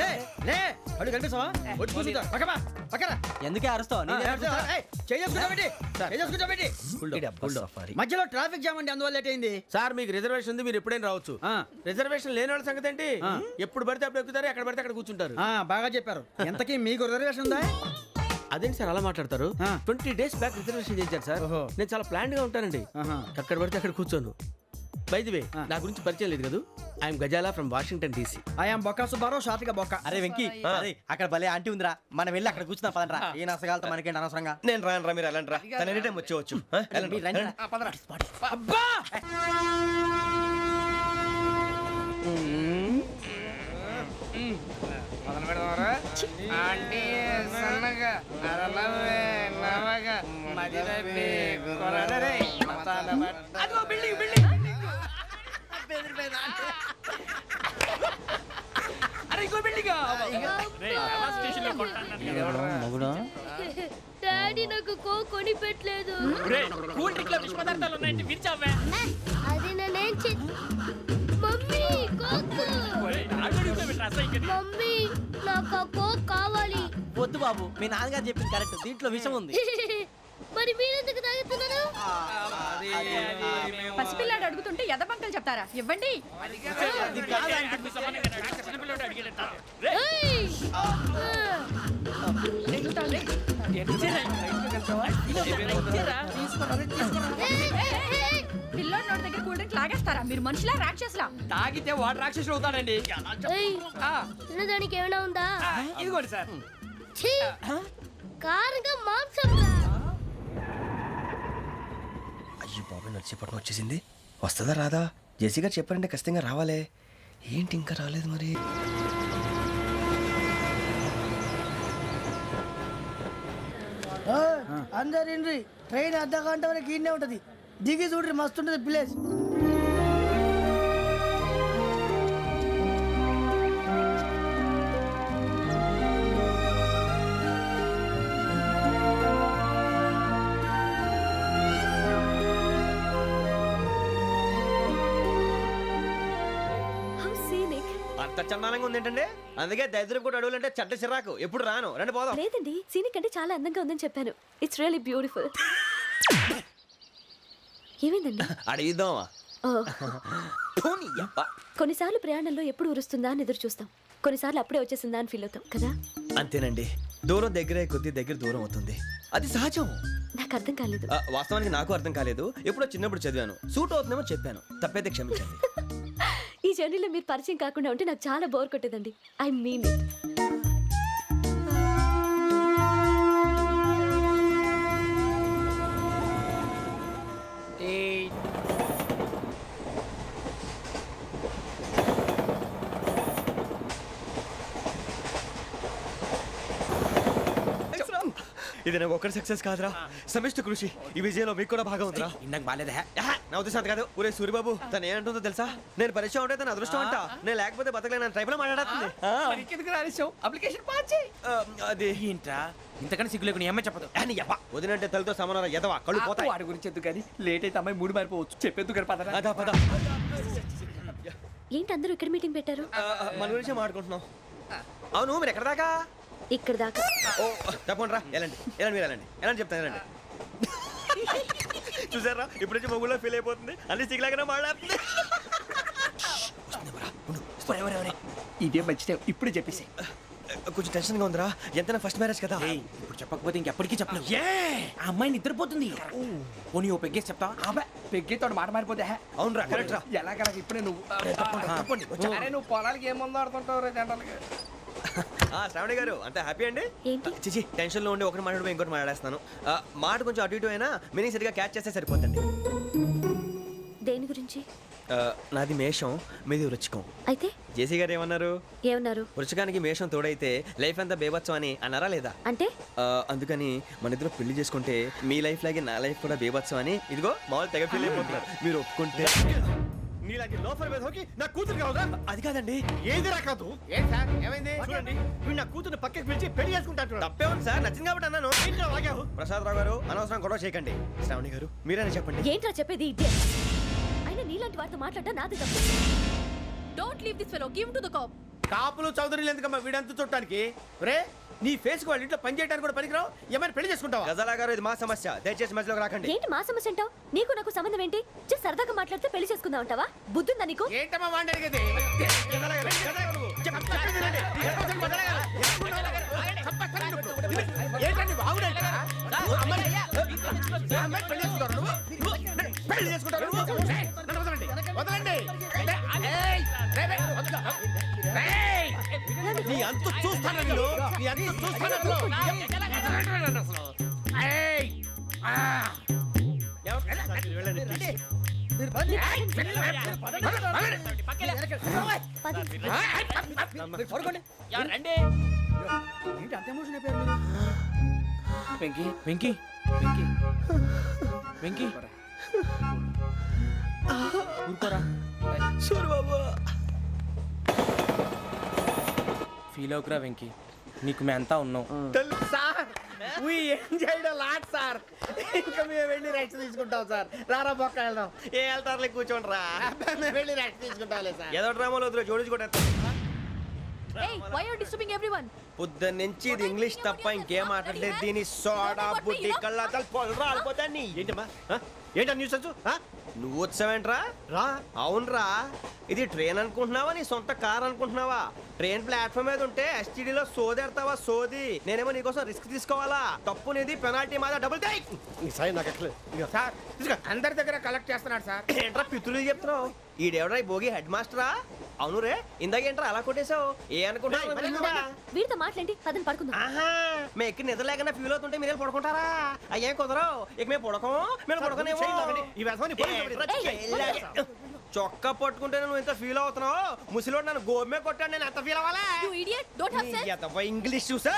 లే అడు కనిపిస్తావా? వచ్చి కూర్చుంటా. పక్కన ఎందుకే అరుస్తావు? మధ్యలో ట్రాఫిక్ జామ్ అండి, అందువల్ల లేట్ అయింది. సార్ మీకు రిజర్వేషన్ ఉంది, మీరు ఎప్పుడైనా రావచ్చు. రిజర్వేషన్ లేని వాళ్ళ సంగతి ఏంటి? ఎప్పుడు పడితే అప్పుడు ఎక్కుతారు, ఎక్కడ పడితే అక్కడ కూర్చుంటారు. బాగా చెప్పారు. ఎంతకీ మీకు రిజర్వేషన్ ఉందా? అదేంటి సార్ అలా మాట్లాడతారు? 20 days బ్యాక్ రిజర్వేషన్ చేశారు సార్. నేను చాలా ప్లాన్డ్ గా ఉంటానండి. అక్కడ పడితే అక్కడ కూర్చోను. బై ది వే నా గురించి పరిచయం లేదు కదా, I'm Gazala from Washington DC. I'm Bokka Subbarao, షార్ట్గా బొక్క. అరే వెంకీ, అక్కడ భలే ఆంటీ ఉందిరా, మనం వెళ్ళి అక్కడ కూర్చున్నా పదరా. ఏ నసగాలతో మనకేంటి అనవసరంగా. నేను రాను, మీరు వెళ్ళండి రా. తన ఎనీ టైం వచ్చేవచ్చు. అబ్బా మొదలు పెడదామరా? ఆంటీ సన్నగా అరలవే నవగా మదిరపి కొరడరే మతాల బట్ట. అదిగో బిల్డింగ్. అరే ఇంకో బిల్డింగ్. డాడీ నాకు కోక్ కొని పెట్టలేదు. కూల్ డ్రింక్ లో విష పదార్థాలు ఉన్నాయంటే విరిచావే. అది నేనేం మమ్మీ కోక్. మమ్మీ నాకు ఆ కోక్ కావాలి. వద్దు బాబు, మీ నాన్నగారు చెప్పింది కరెక్ట్, దీంట్లో విషయం ఉంది. మరి మీరెందుకు తాగుతున్నారు? పసిపిల్లాడు అడుగుతుంటే ఎదబంకలు చెప్తారా? ఇవ్వండి. పిల్లోడి నోటి దగ్గర కూల్ డ్రింక్ లాగేస్తారా? మీరు మనుషులా రాక్షసులా? తాగితే వాడు రాక్షసుడు అవుతాడండి. దానికి ఏమైనా ఉందా? ఇదిగోండి సార్. కారంగా మాంసం. అయ్యో బాబాయ్ నడిచేపట్నం వచ్చేసింది. వస్తుందా రాదా? జెసి గారు చెప్పారంటే ఖచ్చితంగా రావాలే. ఏంటి ఇంకా రాలేదు మరి? అందరు ట్రైన్ అర్ధ గంట వరకు ఇన్నే ఉంటది. దిగి చూడ్రి, మస్తు ఉంటది ప్లేస్. అంత చందానంగా ఉంది ఏంటండి? అందుకే దరిద్రం కూడా అడవులంటే చెడ్డ చిరాకు. ఎప్పుడు రాను, రండి పోదాం. లేదండి సీనిక్ అంటే చాలా అందంగా ఉందని చెప్పాను. It's really beautiful. ఏమైందండి? అడిగిద్దామా? కొన్నిసార్లు ప్రయాణంలో ఎప్పుడు ఉరుస్తుందా అని ఎదురు చూస్తాం, కొన్నిసార్లు అప్పుడే వచ్చేసిందా అని ఫీల్ అవుతాం కదా. అంతేనండి, దూరం దగ్గరే కొద్ది దగ్గర దూరం అవుతుంది, అది సహజం. నాకు అర్థం కాలేదు. వాస్తవానికి నాకు అర్థం కాలేదు, ఎప్పుడో చిన్నప్పుడు చదివాను, సూట్ అవుతుందేమో చెప్పాను, తప్పైతే క్షమించండి. ఈ జర్నీలో మీరు పరిచయం కాకుండా ఉంటే నాకు చాలా బోర్ కొట్టేదండి. I mean it. ఇది నాకు ఒక్కటి సక్సెస్ కాదురా, సమిష్టి కృషి. ఈ విజయంలో మీకు కూడా భాగం ఉందిరా. ఇందాక బాగాలేదా? నా ఉద్దేశం కాదు. ఊరే సూర్యబాబు తను ఏమంటుందో తెలుసా? నేను పరిచయం ఉంటే తన అదృష్టం అంట, నేను లేకపోతే బతకలేను ట్రైబ్ లో మాట్లాడుతుంది. అప్లికేషన్ పాస్ చేయి. అది ఏంట్రా ఇంతకన్నా సిగ్గు లేకుండా ఏమై చెప్పదు. వదినంటే తలతో సమానం ఎదవా, కళ్ళు పోతాయి. వాడి గురించి ఎందుకు కానీ లేట్ అయితే అమ్మాయి మూడు మారిపోవచ్చు. చెప్పేందుకు కానీ పదరా. అదా పద. ఏంటి అందరూ ఇక్కడ మీటింగ్ పెట్టారు? మన గురించే మాట్లాడుకుంటున్నాం. అవును మీరు ఎక్కడ దాకా? ఇక్కడ దాకా. ఓ తప్పకుండా రా, వెళ్ళండి వెళ్ళండి, మీరు వెళ్ళండి వెళ్ళండి, చెప్తాను వెళ్ళండి. చూసారా ఇప్పుడు నుంచి మొగుల్లో ఫీల్ అయిపోతుంది, అన్ని సిగ్లాగానే మాట్లాడుతుంది. ఇదే మంచి టైం, ఇప్పుడు చెప్పేసి. కొంచెం టెన్షన్గా ఉందిరా, ఎంతైనా ఫస్ట్ మ్యారేజ్ కదా. ఇప్పుడు చెప్పకపోతే ఇంకెప్పటికీ చెప్పలేవు. ఆ అమ్మాయి నిద్రపోతుంది. పోనీ ఓ పెగ్గేసి చెప్తావా? పెగ్గేతో మాట మారిపోతే అవునురా, కరెక్ట్ రా. ఎలాగలా ఇప్పుడే నువ్వు తప్పండి. అరే నువ్వు పొలాలకి ఏముందో ఆడుతుంటావు రే జనరల్గా. శ్రావణి గారు అంతా హ్యాపీ అండి? ఏంటి? చిచి టెన్షన్ లో ఉండి ఒకటి మాట్లాడిపోయి ఇంకోటి మాట్లాడేస్తాను. మాట కొంచెం అటు ఇటు అయినా మీనింగ్ సరిగా క్యాచ్ చేస్తే సరిపోతుంది. దేని గురించి? నాది మేషం, మీది వృచ్చికం. అయితే జేసీ గారు ఏమన్నారు? ఏమన్నారు? వృచ్చికానికి మేషం తోడైతే లైఫ్ అంతా బేబత్సం అని అన్నారా లేదా? అంటే అందుకని మన ఇద్దరు పెళ్లి చేసుకుంటే మీ లైఫ్ లాగే నా లైఫ్ కూడా బేబత్సం అని ఇదిగో మామూలు తెగ ఫీల్ అయిపోతున్నారు. మీరు ఒప్పుకుంటే నీలాంటి లోఫర్ మీద హోకి నా కూతురు కావదా? అది కాదండి. ఏది రాకాదు? ఏం సార్ ఏమైంది? చూడండి వీడు నా కూతురు పక్కకి పిలిచి పెళ్లి చేసుకుంటాడు. తప్పే ఉంది సార్, నచ్చింది కాబట్టి అన్నాను. ఏంట్రా వాగావు? ప్రసాద్ రావు గారు అనవసరం గొడవ చేయకండి. శ్రావణి గారు మీరైనా చెప్పండి. ఏంట్రా చెప్పేది? అయినా నీలాంటి వారితో మాట్లాడటం నాది తప్పు. Don't leave this fellow, give to the cop. కాపులు చౌదరులు ఎందుకమ్మా వీడంతా చూడటానికి? రే నీ ఫేస్ కు వాళ్ళ ఇంట్లో పని చేయడానికి కూడా పనికిరావు. ఏమైనా పెళ్లి చేసుకుంటావా? గజాలా గారు ఇది మా సమస్య, దయచేసి మధ్యలోకి రాకండి. ఏంటి మా సమస్య అంటావు? నీకు నాకు సంబంధం ఏంటి? జస్ట్ సరదాగా మాట్లాడితే పెళ్లి చేసుకుందాం అంటావా? బుద్ధుందా నీకు? ఏంటమ్మా వాడి అడిగేది? ఏంటండి బాగుండండి పెళ్లి చేసుకుంటారు. వదలండి. నీ అంత చూస్తాను నేను, నీ అంత చూస్తాను. వెంకీ వెంకీ వెంకీ వెంకీ ఊరుకోరా. సూర్యబాబు ఫీల్ అవుకురా వెంకీ, నీకు మేమంతా ఉన్నాం sir. We enjoyed a lot sir. ఇంకా మేము వెళ్ళి రెస్ట్ తీసుకుంటాం సార్. రారా బొక్క వెళ్దాం. ఏ వెళ్తారులే, కూర్చోండి రా. మేము వెళ్ళి రెస్ట్ తీసుకుంటాంలే సార్. ఏదో డ్రామాలో వద్దు, జోడించుకుంటా. Hey, why are you disturbing everyone? పొద్దున్న నుంచి ఇది ఇంగ్లీష్ తప్ప ఇంకేం మాట్లాడలేదు. దీని సోడా బుద్ధి కళ్ళ పొలు రాలిపోతా. నీ ఏంటమ్మా ఏంటా న్యూస్ నువ్వు వచ్చావేంట్రా? రా. అవునరా, ఇది ట్రైన్ అనుకుంటున్నావా నీ సొంత కార్ అనుకుంటున్నావా? ట్రైన్ ప్లాట్ఫామ్ మీద ఉంటే ఎస్టీడీలో సోదేడతావా సోది. నేనేమో నీకోసం రిస్క్ తీసుకోవాలా? తప్పు నీది, పెనాల్టీ మాదా, డబుల్ టై. సార్ అందరి దగ్గర కలెక్ట్ చేస్తున్నాడు సార్. ఏంట్రా పితులు చెప్తున్నావు? ఈడెవడ్రా ఈ భోగి హెడ్ మాస్టరా? అవును రే, ఇందాకేంట్రా అలా కొట్టేశావు? ఏ అనుకుంటున్నావు? వీరితో మాట్లాడి పదని పడుకుందాం. ఆహా, మేము ఎక్కి నిద్ర లేకుండా ఫీల్ అవుతుంటే మీరు పడుకుంటారా? అయ్యేం కుదరవు. ఇక మేము పడకం, మేము పడకనేమో. చొక్కా పట్టుకుంటే నువ్వు ఇంత ఫీల్ అవుతున్నావు. ముసలివాడు నన్ను గోమే కొట్టాడు, నేను ఎంత ఫీల్ అవ్వాలా? ఇంగ్లీష్ చూసా.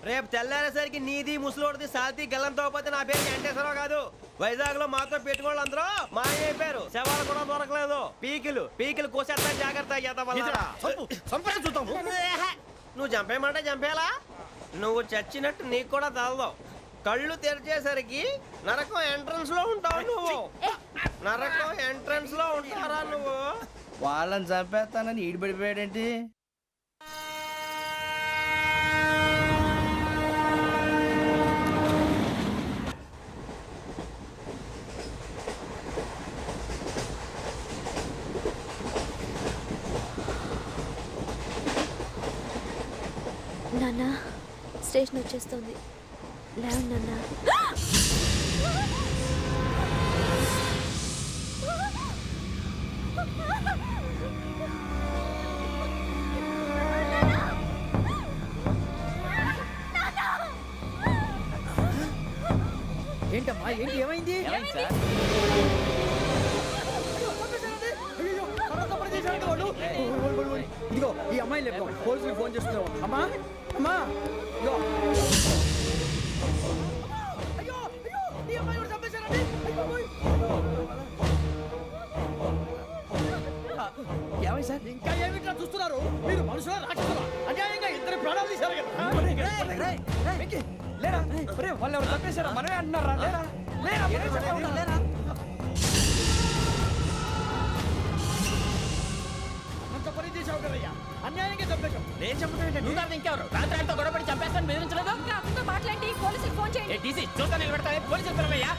రేపు తెల్లారేసరికి నీది ముసలివాడిది సాతి గల్లంతో పోతే నా పేరు వెంకటేశ్వరరావు కాదు. వైజాగ్ లో మాతో పెట్టుకోళ్ళు అందరూ మాయైపోయారు. శవాలు కూడా దొరకలేదు. పీకిలు కోసేస్తా, జాగ్రత్త. నువ్వు చంపేయమంటే చంపేలా? నువ్వు చచ్చినట్టు నీకు కూడా తగదు. కళ్ళు తెరిచేసరికి నరకం ఎంట్రన్స్ లో ఉంటావు నువ్వు. నరకం ఎంట్రన్స్ లో ఉంటారా నువ్వు? వాళ్ళని చంపేస్తానని ఈడిపడిపోయాడేంటి? నాన్న స్టేషన్ వచ్చేస్తుంది, లేవండి నాన్న. ఏంటమ్మా ఏంటి ఏమైంది? ఇదిగో ఈ అమ్మాయి లేపు పోలీసులకు ఫోన్ చేస్తున్నావు. అమ్మా అమ్మా ఇదిగో. అయ్యో అయ్యో ఈ అమ్మాయి కూడా చంపేశారండి. ఏమై సార్ ఇంకా ఏమిట్లా చూస్తున్నారు? మీరు మనుషుల రాక్షసులా? అన్యాయంగా ఇద్దరు ప్రాణాలు తీశారు కదా. లేరా వాళ్ళు ఎవరు చంపేశారా? మనమే అంటున్నారా? లేరా లేరా లేరా అంత పని చేశావు కదయ్యా, అన్యాయంగా చంపేశావు. నేను చెప్పడం ఇంకెవరు రాత్రి ఆయనతో గొడవపడి చంపేస్తాను బెదిరించలేదు. మాట్లాడి పోలీసులకు ఫోన్ చేయండి. టీసీ చూస్తా నిలబెడతా పోలీసులు పిలవయ్యా.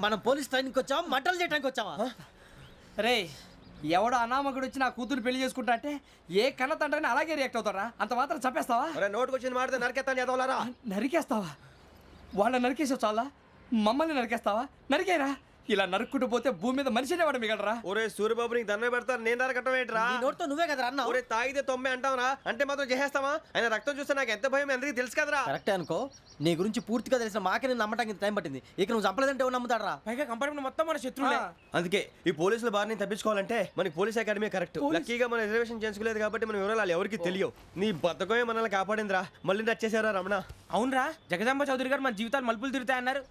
మనం పోలీస్ ట్రైనింగ్కి వచ్చావా మంటలు చేయడానికి వచ్చావా? రే ఎవడో అనామకుడు వచ్చి నా కూతురు పెళ్లి చేసుకుంటా అంటే ఏ కన్న తండ్రిని అలాగే రియాక్ట్ అవుతారా? అంత మాత్రం చంపేస్తావా? నోటుకు వచ్చింది మాడితే నరకెత్తాను చదవాలరా. నరికేస్తావా? వాళ్ళని నరికేసావు చాలా, మమ్మల్ని నరికేస్తావా? నరికేరా. ఇలా నరుక్కుంటూ పోతే భూమి మీద మనిషినే వాడు మిగలరా. ఒరే సూర్యబాబు నీకు దండ పెడతాను, నేను నరకటం ఏంట్రా? నోట్తో నువ్వే కదా అన్నా. ఒరే తాగితే తొమ్మే అంటావురా, అంటే మాత్రం చేసేస్తావా? ఆయన రక్తం చూస్తే నాకు ఎంత భయం అందరికీ తెలుసు కదరా. కరెక్టే అనుకో, నీ గురించి పూర్తిగా తెలిసిన మాకే నేను నమ్మటానికి టైం పట్టింది. ఇక నువ్వు చంపలేదంటే ఎవరు నమ్ముతాడరా? పైగా కంపార్ట్మెంట్ మొత్తం మన శత్రువులే. అందుకే ఈ పోలీసుల బారిని తప్పించుకోవాలంటే మనకి పోలీస్ అకాడమీ కరెక్ట్. లక్కీగా మనం రిజర్వేషన్ చేసుకోలేదు కాబట్టి మనం వివరాలు ఎవరికి తెలియవు. నీ బతకమే మనల్ని కాపాడిందిరా. మళ్ళీ నచ్చేసారా రమణ? అవునరా, జగదాంబ చౌదరి గారు మన జీవితాలు మలుపులు తిరుగుతాయన్నారు.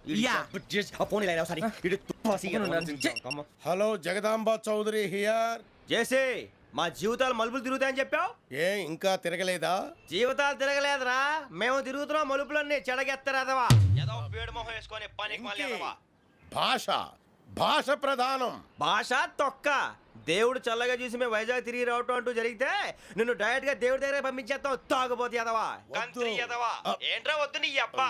Hello Jagadamba Chowdary here. JC మా జీవితాలు మలుపులు తిరుగుతాయని చెప్పావు, ఏ ఇంకా తిరగలేదా? జీవితాలు తిరగలేదురా, మేము తిరుగుతున్నాం మలుపులన్నీ. చెడగెత్తరాదవా ఏదో పేడు మొహం వేసుకొని పనికి మళ్ళీ భాష భాష ప్రధానం. భాష తొక్క. దేవుడు చల్లగా చూసి మేము వైజాగ్ తిరిగి రావటం అంటూ జరిగితే నిన్ను డైరెక్ట్ గా దేవుడి దగ్గర పంపించేస్తావు. తాగబోతు ఎదవా, కంత్రి ఎదవా. ఏంట్రా వద్దు నీ అబ్బా.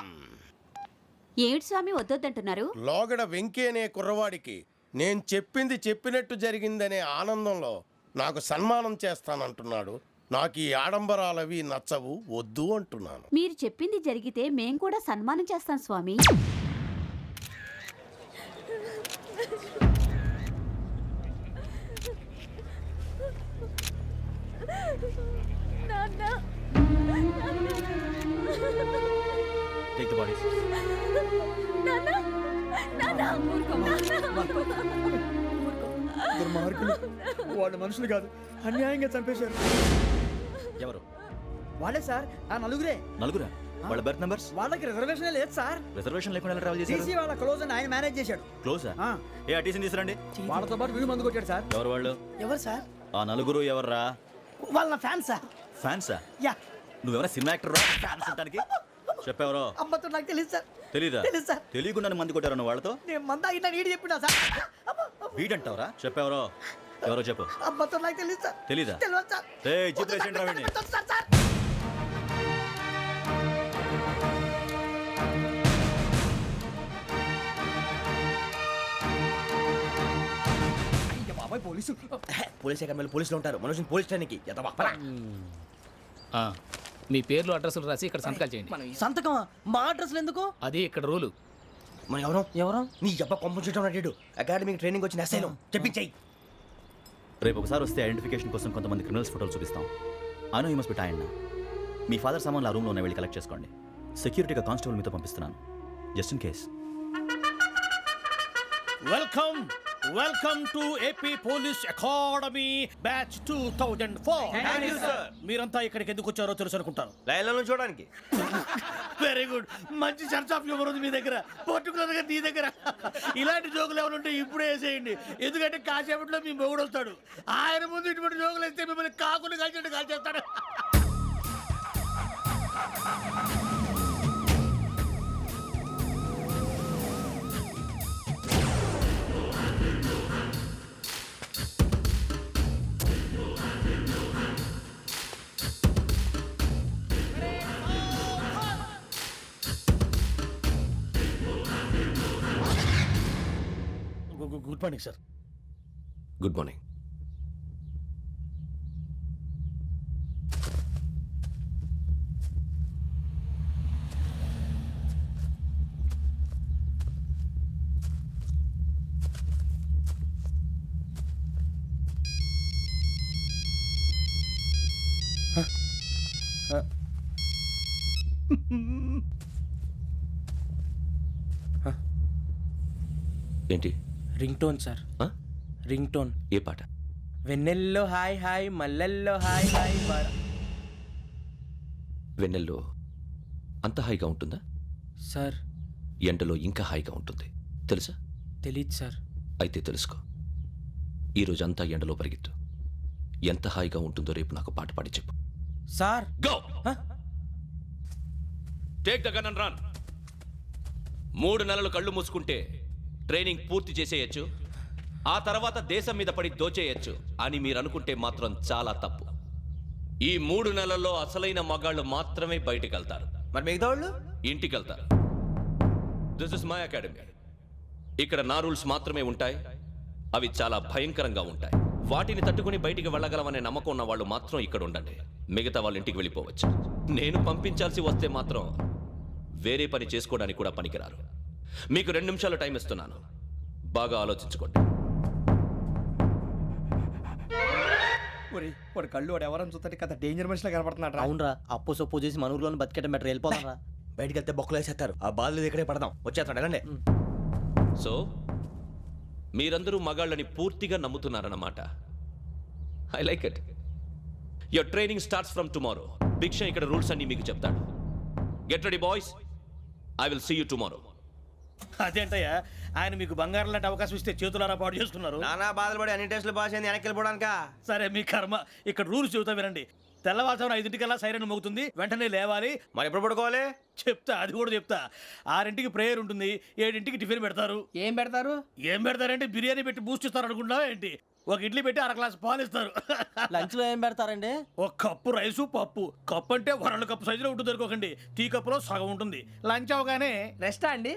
ఏమిటి స్వామి వద్దొద్దంటున్నారు? లోగడ వెంకీ అనే కుర్రవాడికి నేను చెప్పింది చెప్పినట్టు జరిగిందనే ఆనందంలో నాకు సన్మానం చేస్తానంటున్నాడు. నాకు ఈ ఆడంబరాలవి నచ్చవు, వద్దు అంటున్నాను. మీరు చెప్పింది జరిగితే మేం కూడా సన్మానం చేస్తాం స్వామి. Take the bodies. దుర్మార్గులు, వాళ్ళు మనుషులు కాదు, అన్యాయంగా చంపేశారు. ఎవరు? వాళ్ళే సార్, ఆ నలుగురే. నలుగురా? వాళ్ళ బర్త్ నంబర్స్? వాళ్ళకి రిజర్వేషన్ లేదు సార్. రిజర్వేషన్ లేకుండా ట్రావెల్ చేశారు. టీసీ వాళ్ళ క్లోజ్ అని ఆయన మేనేజ్ చేశాడు. క్లోజా? ఏ టీసీని తీసురండి. వాళ్ళతో పాటు వీడు మందు కొట్టాడు సార్. ఎవరు వాళ్ళు? ఎవరు సార్? ఆ నలుగురు ఎవర్రా? వాళ్ళ ఫ్యాన్స్ సార్. ఫ్యాన్సా? యా. నువ్వెవరా సినిమా యాక్టర్ రా? ఫ్యాన్స్ అంటానికి చెప్పేవరో? అమ్మతో నాకు తెలియదు సార్. తెలీదా? తెలీదు సార్. తెలియకుండా మంది కొట్టారు వాళ్ళతో? నేను మంద అయినా నీడి చెప్పినా సార్. వీడంటావరా? చెప్పేవరో? ఎవరో చెప్పు. అమ్మతో నాకు తెలియదు సార్. తెలీదా? తెలియదు సార్. చెప్పేసి రావండి. సార్ సార్ పోలీసు పోలీస్ అకాడమీలో పోలీసులు ఉంటారు. మనుషులు పోలీస్ ట్రైనింగ్కి ఎదవా. మీ పేర్లు అడ్రస్లు రాసి ఇక్కడ సంతకాలు చేయండి. సంతకం మా అడ్రస్లు ఎందుకు? అది ఇక్కడ రూలు. మనం ఎవరు నీ అబ్బా పంపించడం అడిగాడు. అకాడమిక్ ట్రైనింగ్ వచ్చిన అసలు చెప్పించాయి. రేపు ఒకసారి వస్తే ఐడెంటిఫికేషన్ కోసం కొంతమంది క్రిమినల్స్ ఫోటోలు చూపిస్తాం. I know you must be టైండ్. Me father సామాన్లు ఆ రూమ్లో ఉన్న వెళ్ళి కలెక్ట్ చేసుకోండి. సెక్యూరిటీగా కానిస్టేబుల్ మీతో పంపిస్తున్నాను, just in case. Welcome to AP police academy batch 2004. మీరంతా ఇక్కడికి ఎందుకు వచ్చారో తెలుసు అనుకుంటాను. లైన్లను చూడడానికి. వెరీ గుడ్, మంచి సెన్స్ ఆఫ్ హ్యూమర్ ఉంది మీ దగ్గర, పర్టికులర్ గా నీ దగ్గర. ఇలాంటి జోకులు ఏమైనా ఉంటే ఇప్పుడే వేసేయండి, ఎందుకంటే కాసేపట్లో మీ మొగుడు వస్తాడు. ఆయన ముందు ఇటువంటి జోకులు వేస్తే మిమ్మల్ని కాకులు కాల్చేట్టు కాల్చేస్తాడు. Good morning sir. Good morning. ఏంటి? Ring tone sir. Ring tone. ఏ పాట? వెన్నెల్లో హాయ్ హాయ్ మల్లెల్లో హాయ్ హాయ్. వెన్నెల్లో అంత హాయిగా ఉంటుందా సార్? ఎండలో ఇంకా హాయిగా ఉంటుంది తెలుసా? తెలీదు సార్. అయితే తెలుసుకో, ఈరోజు అంతా ఎండలో పరిగెత్తు. ఎంత హాయిగా ఉంటుందో రేపు నాకు పాట పాడి చెప్పు. Sir go take the gun and run. 3 నెలలు కళ్ళు మూసుకుంటే ట్రైనింగ్ పూర్తి చేసేయచ్చు, ఆ తర్వాత దేశం మీద పడి దోచేయచ్చు అని మీరు అనుకుంటే మాత్రం చాలా తప్పు. ఈ 3 నెలల్లో అసలైన మగాళ్ళు మాత్రమే బయటికి వెళ్తారు. మరి మిగతా వాళ్ళు ఇంటికి వెళ్తారు. This is my academy. ఇక్కడ నా రూల్స్ మాత్రమే ఉంటాయి. అవి చాలా భయంకరంగా ఉంటాయి. వాటిని తట్టుకుని బయటికి వెళ్ళగలమనే నమ్మకం ఉన్న వాళ్ళు మాత్రం ఇక్కడ ఉండండి. మిగతా వాళ్ళు ఇంటికి వెళ్ళిపోవచ్చు. నేను పంపించాల్సి వస్తే మాత్రం వేరే పని చేసుకోవడానికి కూడా పనికిరారు. మీకు 2 నిమిషాలు టైం ఇస్తున్నాను, బాగా ఆలోచించుకోండి. వాడు కళ్ళు వాడు ఎవరని చూస్తే కదా డేంజర్ మనిషిలో కనపడుతున్నాడు. అవునరా, అప్పు సొప్పు చేసి మన ఊర్లో బతికేయడం బెటర్. వెళ్ళిపోతారా? బయటికి వెళ్తే బొక్కలు వేసేస్తారు. ఆ బాధలు ఇక్కడే పడదాం. వచ్చేస్తాడు ఎలాండి. సో మీరందరూ మగాళ్ళని పూర్తిగా నమ్ముతున్నారన్నమాట. I like it. Your training starts from tomorrow. Bhiksha ఇక్కడ రూల్స్ అన్ని మీకు చెప్తాడు. Get ready boys, I will see you tomorrow. అదేంటయ్యా, ఆయన మీకు బంగారం లాంటి అవకాశం ఇస్తే చేతులారా పాటు చేసుకున్నారు. నానా బాధలు పడి అన్ని టెస్టులు పాస్ అయింది, వెనక్కి వెళ్ళిపోవడానికా? సరే మీ కర్మ. ఇక్కడ రూల్స్ చెబుతా వినండి. తెల్లవారుజామున 5 సైరన్ మోగుతుంది, వెంటనే లేవాలి. మరి ఎప్పుడు పడుకోవాలి చెప్తా, అది కూడా చెప్తా. 6 ప్రేయర్ ఉంటుంది, 7 టిఫిన్ పెడతారు. ఏం పెడతారు? ఏం పెడతారంటే బిర్యానీ పెట్టి బూస్ట్ ఇస్తారు అనుకుంటున్నావా ఏంటి? ఒక ఇడ్లీ పెట్టి 1 గ్లాస్ పాలు ఇస్తారు. లంచ్ లో ఏం పెడతారండి? 1 కప్పు రైసు పప్పు. కప్పు అంటే 1/2 కప్పు సైజులో ఉంటుంది అనుకోకండి. టీ కప్పులో సగం ఉంటుంది. లంచ్ అవగానే రెస్టా అండి?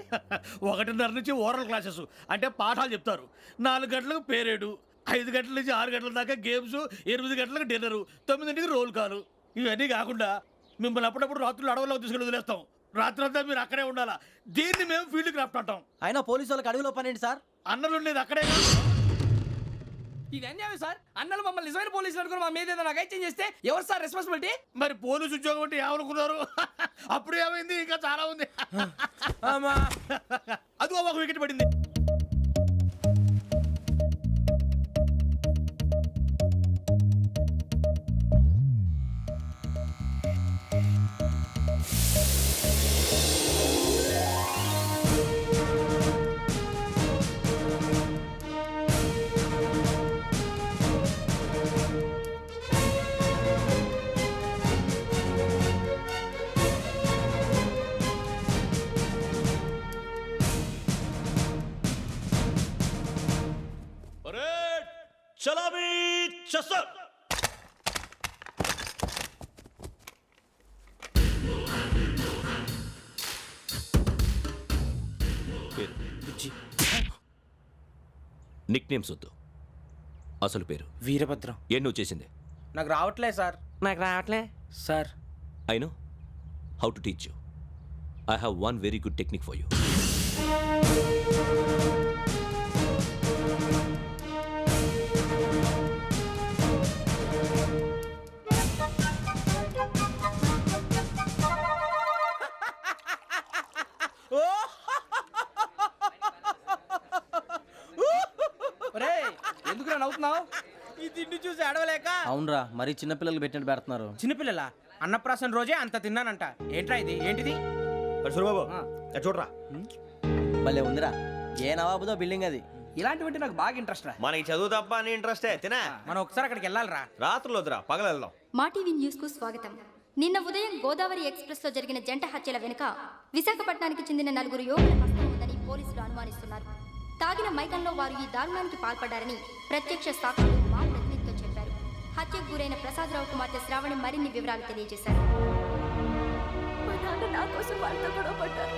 1:30 నుంచి ఓరల్ క్లాసెస్ అంటే పాఠాలు చెప్తారు. 4 గంటలకు పేరేడు, 5 గంటల నుంచి 6 గంటల దాకా గేమ్స్, 8 గంటలకు డిన్నరు, 9 రోల్ కాలు. ఇవన్నీ కాకుండా మిమ్మల్ని అప్పుడప్పుడు రాత్రులు అడవుల్లో తీసుకెళ్ళి వదిలేస్తాం. రాత్రంతా మీరు అక్కడే ఉండాలా. దీన్ని మేము ఫీల్డ్ క్రాఫ్ట్ అంటాం. అయినా పోలీసు వాళ్ళకి అడవిలో పని ఏంటి సార్? అన్నలు ఉండేది అక్కడే. ఇది అన్యాయం సార్. అన్నలు మమ్మల్ని నిజమైన పోలీసులు అనుకుని మా మీద ఏదైనా నగైత్యం చేస్తే ఎవరు సార్ రెస్పాన్సిబిలిటీ? మరి పోలీసు ఉద్యోగం అంటే ఏమనుకున్నారు? అప్పుడు ఏమైంది? ఇంకా చాలా ఉంది. అదిగో 1 వికెట్ పడింది. చలామీ చసర్. నిక్ నేమ్స్ వద్దు, అసలు పేరు. వీరభద్రం. ఏం నువ్వు చేసింది? నాకు రావట్లే సార్. నాకు రావట్లే sir. I know how to teach you. I have 1 very good technique for you. ఈ తిండి చూసి అడవలేక. అవునరా మరి చిన్నపిల్లలు పెట్టినట్టు పెడుతున్నారు. చిన్నపిల్లల అన్నప్రాసన రోజే అంత తిన్నానంట. ఏంట్రా ఇది? ఏంటిది? సూరిబాబు చూడరా. భలే ఉందిరా. ఏ నవాబుదో బిల్డింగ్ అది. ఇలాంటివంటే నాకు బాగా ఇంట్రెస్ట్ రా. మనకి చదువు తప్ప అని ఇంట్రెస్టే తినా. మనం ఒకసారి అక్కడికి వెళ్ళాలిరా. రాత్రులు వద్దురా, పగలు వెళ్దాం. మా టీవీ న్యూస్ కు స్వాగతం. నిన్న ఉదయం గోదావరి ఎక్స్ప్రెస్ లో జరిగిన జంట హత్యల వెనుక విశాఖపట్నానికి చెందిన 4 యువకుల హస్తం ఉందని పోలీసులు అనుమానిస్తున్నారు. తాగిన మైకంలో వారు ఈ దారుణానికి పాల్పడ్డారని ప్రత్యక్ష సాక్షులు మా ప్రతినిధితో చెప్పారు. హత్యకు గురైన ప్రసాదరావు కుమార్తె శ్రావణి మరిన్ని వివరాలు తెలియజేశారు. మా నాన్న నా కోసం వాళ్ళతో గొడవ పడ్డారు,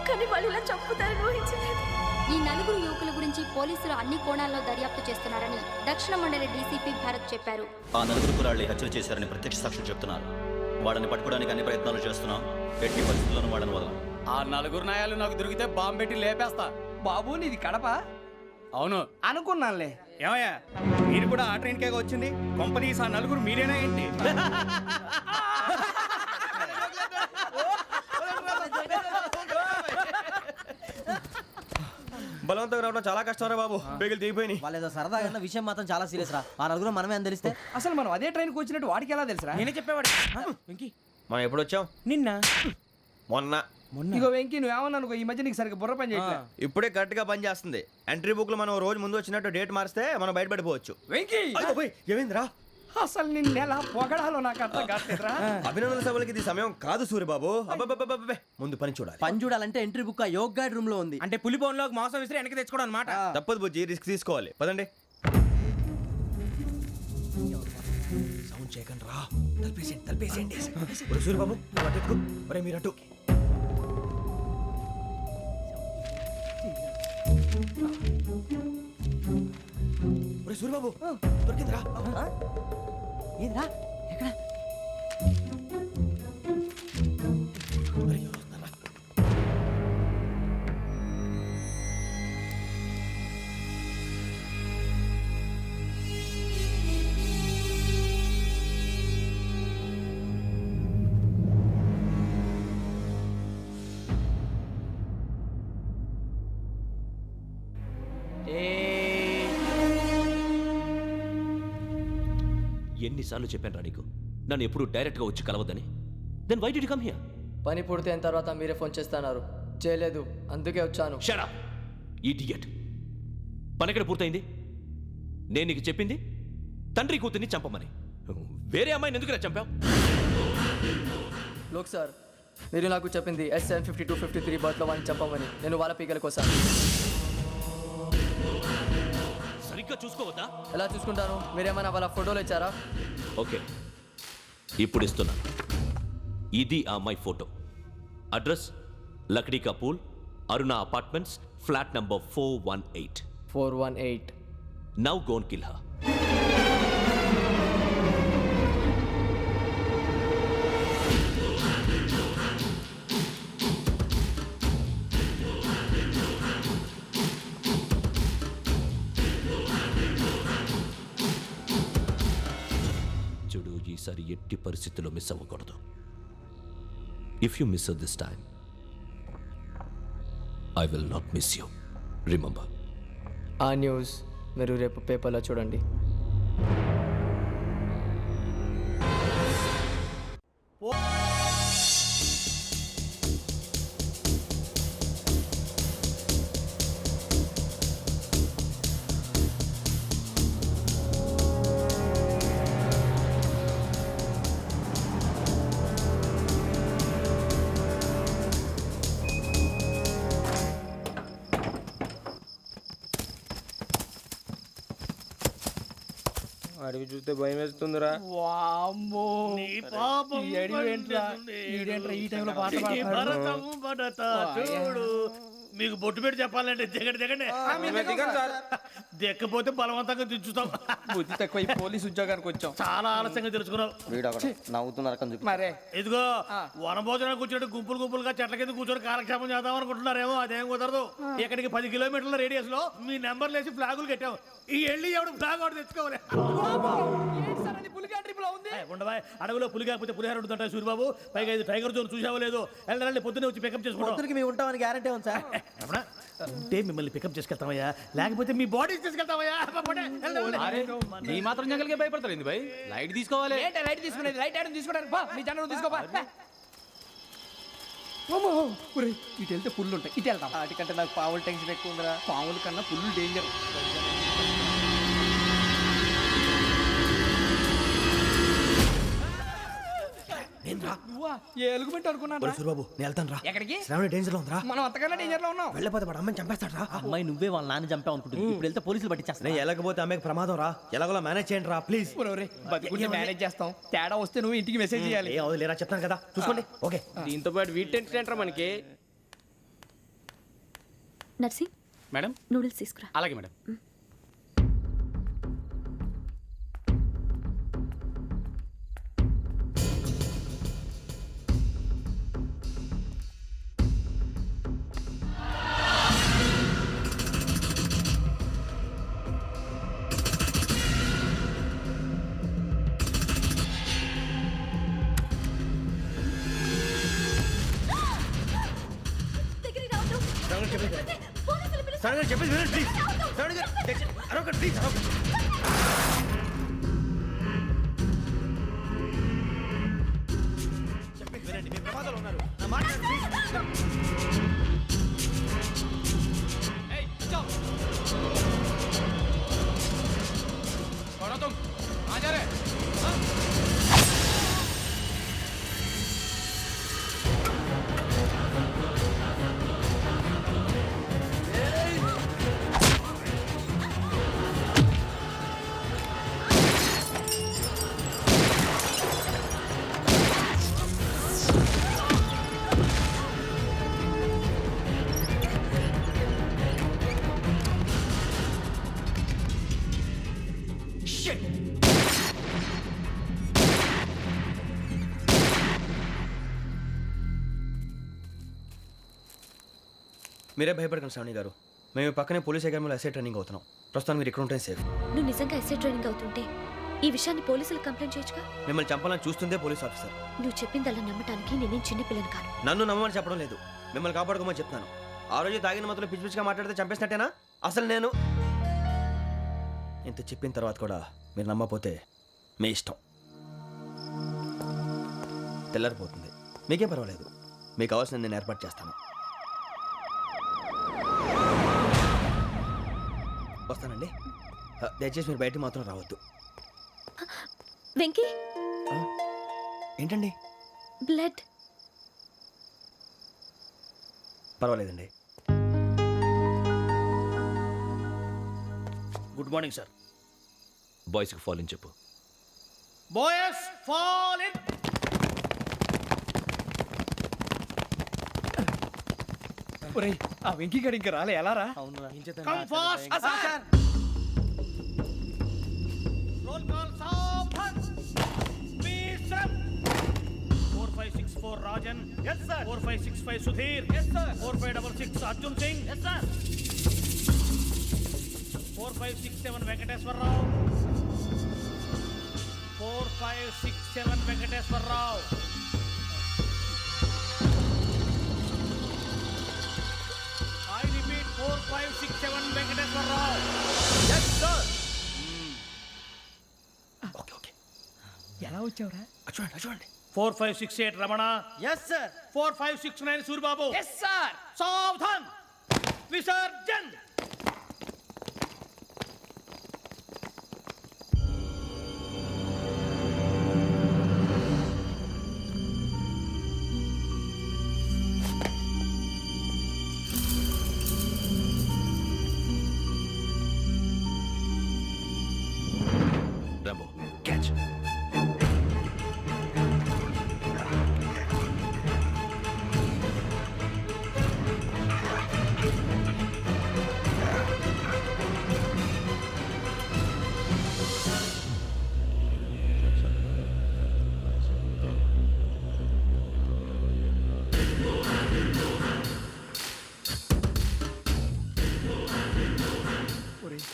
కానీ వాళ్ళు ఇలా చంపుతారని ఊహించలేదు. ఈ 4 యువకుల గురించి పోలీసులు అన్ని కోణాల్లో దర్యాప్తు చేస్తున్నారని దక్షిణ మండలి డీసీపీ భరత్ చెప్పారు. ఆ 4 కురాళ్ళు హత్యలు చేశారని ప్రత్యక్ష సాక్షులు చెప్తున్నారు. వాళ్ళని పట్టుకోవడానికి అన్ని ప్రయత్నాలు చేస్తున్నాం. ఎట్టి పరిస్థితుల్లోనూ వాళ్ళని వదలం. ఆ 4 నాయాలు నాకు దొరికితే బాంబు పెట్టి లేపేస్తా. బాబు నీది కడప? అవును అనుకున్నానులే. ఏమయ్యా మీరు కూడా ఆ ట్రైన్కే వచ్చింది? కంపెనీస్ ఆ 4 మీరేనా ఏంటి? బలవంతంగా రావడం చాలా కష్టం రా బాబు. బేగులు దిగిపోయినాయి. వాళ్ళేదో సరదాగా విషయం మాత్రం చాలా సీరియస్ రా. ఆ 4 మనమే అని తెలిస్తే అసలు మనం అదే ట్రైన్కి వచ్చినట్టు వాడికి ఎలా తెలుసురా? నేనే చెప్పేవాడు. మనం ఎప్పుడు వచ్చాం? నిన్న మొన్న. ఇగో వెంకీ నువ్వేమన్నా అనుకో, ఈ మధ్య నీకు సరిగ్గా బుర్ర పని చేయట్లేదు. ఇప్పుడే కరెక్ట్ గా పని చేస్తుంది. ఎంట్రీ బుక్ లో మనం రోజు ముందు వచ్చినట్టు డేట్ మారిస్తే మనం బయటపడిపోవచ్చు. వెంకీ ఏమైందిరా? అసలు నిన్న ఎలా పొగడాలో నాకు అర్థం కావట్లేదురా. అభినందన సభలకి ఇది సమయం కాదు సూర్యబాబు. అబ్బబ్బబ్బబ్బబ్బే, ముందు పని చూడాలి. పని చూడాలంటే ఎంట్రీ బుక్ ఆ యోగ్ గైడ్ రూమ్ లో ఉంది. అంటే పులి బోన్లోకి మాంసం విసిరి వెనక్కి తెచ్చుకోవడం అనమాట. తప్పదు బుజ్జి, రిస్క్ తీసుకోవాలి. పదండి. సౌండ్ చేయకండి రా. తలపేసేయండి. సూర్యబాబు అటు. ఒరే మీరు అటు. ఒరే సూర్యబాబు దొరికిందిరా. ఏంద్రా ఎక్కడ? ఎన్నిసార్లు చెప్పాను రా నీకు నన్ను ఎప్పుడు డైరెక్ట్గా వచ్చి కలవద్దని? Then why did you come here? పని పూర్తయిన తర్వాత మీరే ఫోన్ చేస్తున్నారు. చేయలేదు, అందుకే వచ్చాను. Shut up idiot. పని ఎక్కడ పూర్తయింది? నేను నీకు చెప్పింది తండ్రి కూతుర్ని చంపమని. వేరే అమ్మాయిని ఎందుకు చంపావు? లోక్ సార్, మీరు నాకు చెప్పింది SN 5253 బర్త్లో వాడిని చంపమని. నేను వాళ్ళ పీకల కోసం. సరిగ్గా చూసుకోవద్దా? ఎలా చూసుకుంటాను? మీరేమైనా వాళ్ళ ఫోటోలు ఇచ్చారా? ఓకే, ఇప్పుడు ఇస్తున్నా. ఇది ఆ అమ్మాయి photo. Address Lakdi కపూల్, Aruna apartments, flat number 418. 418. Now go and kill her. చూడు, ఈసారి ఎట్టి పరిస్థితుల్లో మిస్ అవ్వకూడదు. If you miss this time I will not miss you. Remember. ఆ న్యూస్ మీరు రేపు పేపర్లో చూడండి. అడిగి చూస్తే భయం వేస్తుందిరా. వామ్మో, ఈ అడివి ఏంట్రా? ఈడేంట్రా ఈ టైంలో పాట పాడతాడు? చూడు, మీకు బొట్టు పెట్టి చెప్పాలంటే దిగండి. దిక్కపోతే బలవంతంగా దించుతాం. బుద్ధి తక్కువ, ఈ పోలీస్ ఉద్యోగానికి వచ్చాం. చాలా ఆలస్యంగా తెలుసుకున్నావు. మరే ఇదిగో వనభోజనానికి కూర్చోటి గుంపులుగా చెట్ల కింద కూర్చొని కాలక్షేపం చేద్దాం అనుకుంటున్నారేమో. అదేం కుదరదు. ఇక్కడికి 10 కిలోమీటర్ల రేడియస్ లో మీ నెంబర్లు వేసి ఫ్లాగులు కట్టాం. ఈ వెళ్ళి ఎవడు ఫ్లాగ్ ఒకటి తెచ్చుకోవాలి. పులిగా ట్రిప్ లో ఉంది. ఉండవా, అడవిలో పులి కాకపోతే పులిహార ఉంటుంటాయి సూరిబాబు. పైగా ఇది టైగర్ జోన్ చూసావో లేదో. వెళ్ళండి, పొద్దున్నే వచ్చి పికప్ చేసుకుంటాం. పొద్దునకి మేము ఉంటామని గ్యారంటీ ఉంది సార్. రమణ, ఉంటే మిమ్మల్ని పికప్ చేసుకెళ్తామయ్యా, లేకపోతే మీ బాడీ తీసుకెళ్తామయ్యా. నీ మాత్రం జంగల్కే భయపడతారు ఏంది భయ్? లైట్ తీసుకోవాలి. ఏంటి లైట్ తీసుకునేది? లైట్ ఐటమ్ తీసుకోవడానికి బా, నీ జనరు తీసుకోబా. ఇటు వెళ్తే పుల్లు ఉంటాయి, ఇటు వెళ్తాం. వాటికంటే నాకు పావులు టెన్షన్ ఎక్కువ ఉందిరా. పాముల కన్నా పుల్లు డేంజర్. ఎలుగుబెట్టి అనుకున్నాను. సూరిబాబు నేను వెళ్తాను రా. ఎక్కడికి? శ్రావణి డేంజర్ లో ఉందిరా. మనం అంతకన్నా డేంజర్ లో ఉన్నాం. వెళ్ళపోతే వాడు అమ్మని చంపేస్తాడు రా. అమ్మాయి నువ్వే వాళ్ళ నాన్న చంపావు అనుకుంటుంది. ఇప్పుడు వెళ్తే పోలీసులు పట్టించేస్తా. నేను వెళ్ళకపోతే అమ్మకి ప్రమాదం రా. ఎలాగోలా మేనేజ్ చేయండి రా ప్లీజ్. బతుకుంటే మేనేజ్ చేస్తాం. తేడా వస్తే నువ్వు ఇంటికి మెసేజ్ చేయాలి. ఏ అవదు లేరా, చెప్తాను కదా, చూసుకోండి. ఓకే. దీంతో పాటు వీటి టెన్షన్ ఏంట్రా మనకి? నర్సింగ్ మేడం నూడిల్స్ తీసుకురా. అలాగే మేడం. శ్రావణి గారు చెప్పేసి వినండి ప్లీజ్. శ్రావణి గారు అరొకటి ప్లీజ్, అరొకటి. చెప్పేసి వినండి, మీ ప్రమాదాలు ఉన్నారు. నా మాట వినండి, ప్లీజ్. మీరే భయపడకండి శ్రావణి గారు. మేము పక్కనే పోలీస్ అకాడమీలో ఎస్ఐ ట్రైనింగ్ అవుతున్నాం. ప్రస్తుతం మీరు ఇక్కడ ఉంటే సేఫ్. నువ్వు నిజంగా ఎస్ఐ ట్రైనింగ్ అవుతుంటే ఈ విషయాన్ని పోలీసులకు కంప్లైంట్ చేయొచ్చుగా. మిమ్మల్ని చంపాలని చూస్తుందే పోలీస్ ఆఫీసర్. నువ్వు చెప్పిందల్లా నమ్మటానికి నేనేం చిన్నపిల్లని కాను. నన్ను నమ్మమని చెప్పడం లేదు, మిమ్మల్ని కాపాడుకోమని చెప్తాను. ఆ రోజు తాగిన మత్తులో పిచ్చి పిచ్చిగా మాట్లాడితే చంపేసినట్టేనా? అసలు నేను ఇంత చెప్పిన తర్వాత కూడా మీరు నమ్మకపోతే మీ ఇష్టం. తెల్లారిపోతుంది, మీకేం పర్వాలేదు. మీకు కావాల్సిన నేను ఏర్పాటు చేస్తాను. వస్తానండి. దయచేసి మీరు బయట మాత్రం రావద్దు. వెంకీ, ఏంటండి? బ్లడ్. పర్వాలేదండి. Good morning sir. బాయ్స్కి ఫాల్ అని చెప్పు. Boys fall in. ఒరేయ్, ఆ వెంకీ గడి ఇంకా రాలే, ఎలా రా? Come fast sir. Roll call సావధాన్. విశ్రమ్. 4564 Rajan. yes sir. 4565 Sudheer. yes sir. 4566 Arjun Singh. yes sir. 4567 Venkateswararao. 4567 Venkateswararao. I repeat 4567 Venkateswararao. yes sir. Okay okay. ఎలా వచ్చావురా? చూడండి చూడండి. 4568 Ramana. yes sir. 4569 Suribabu. Yes sir. సావధాన్. విసర్జన్. Rambo catch.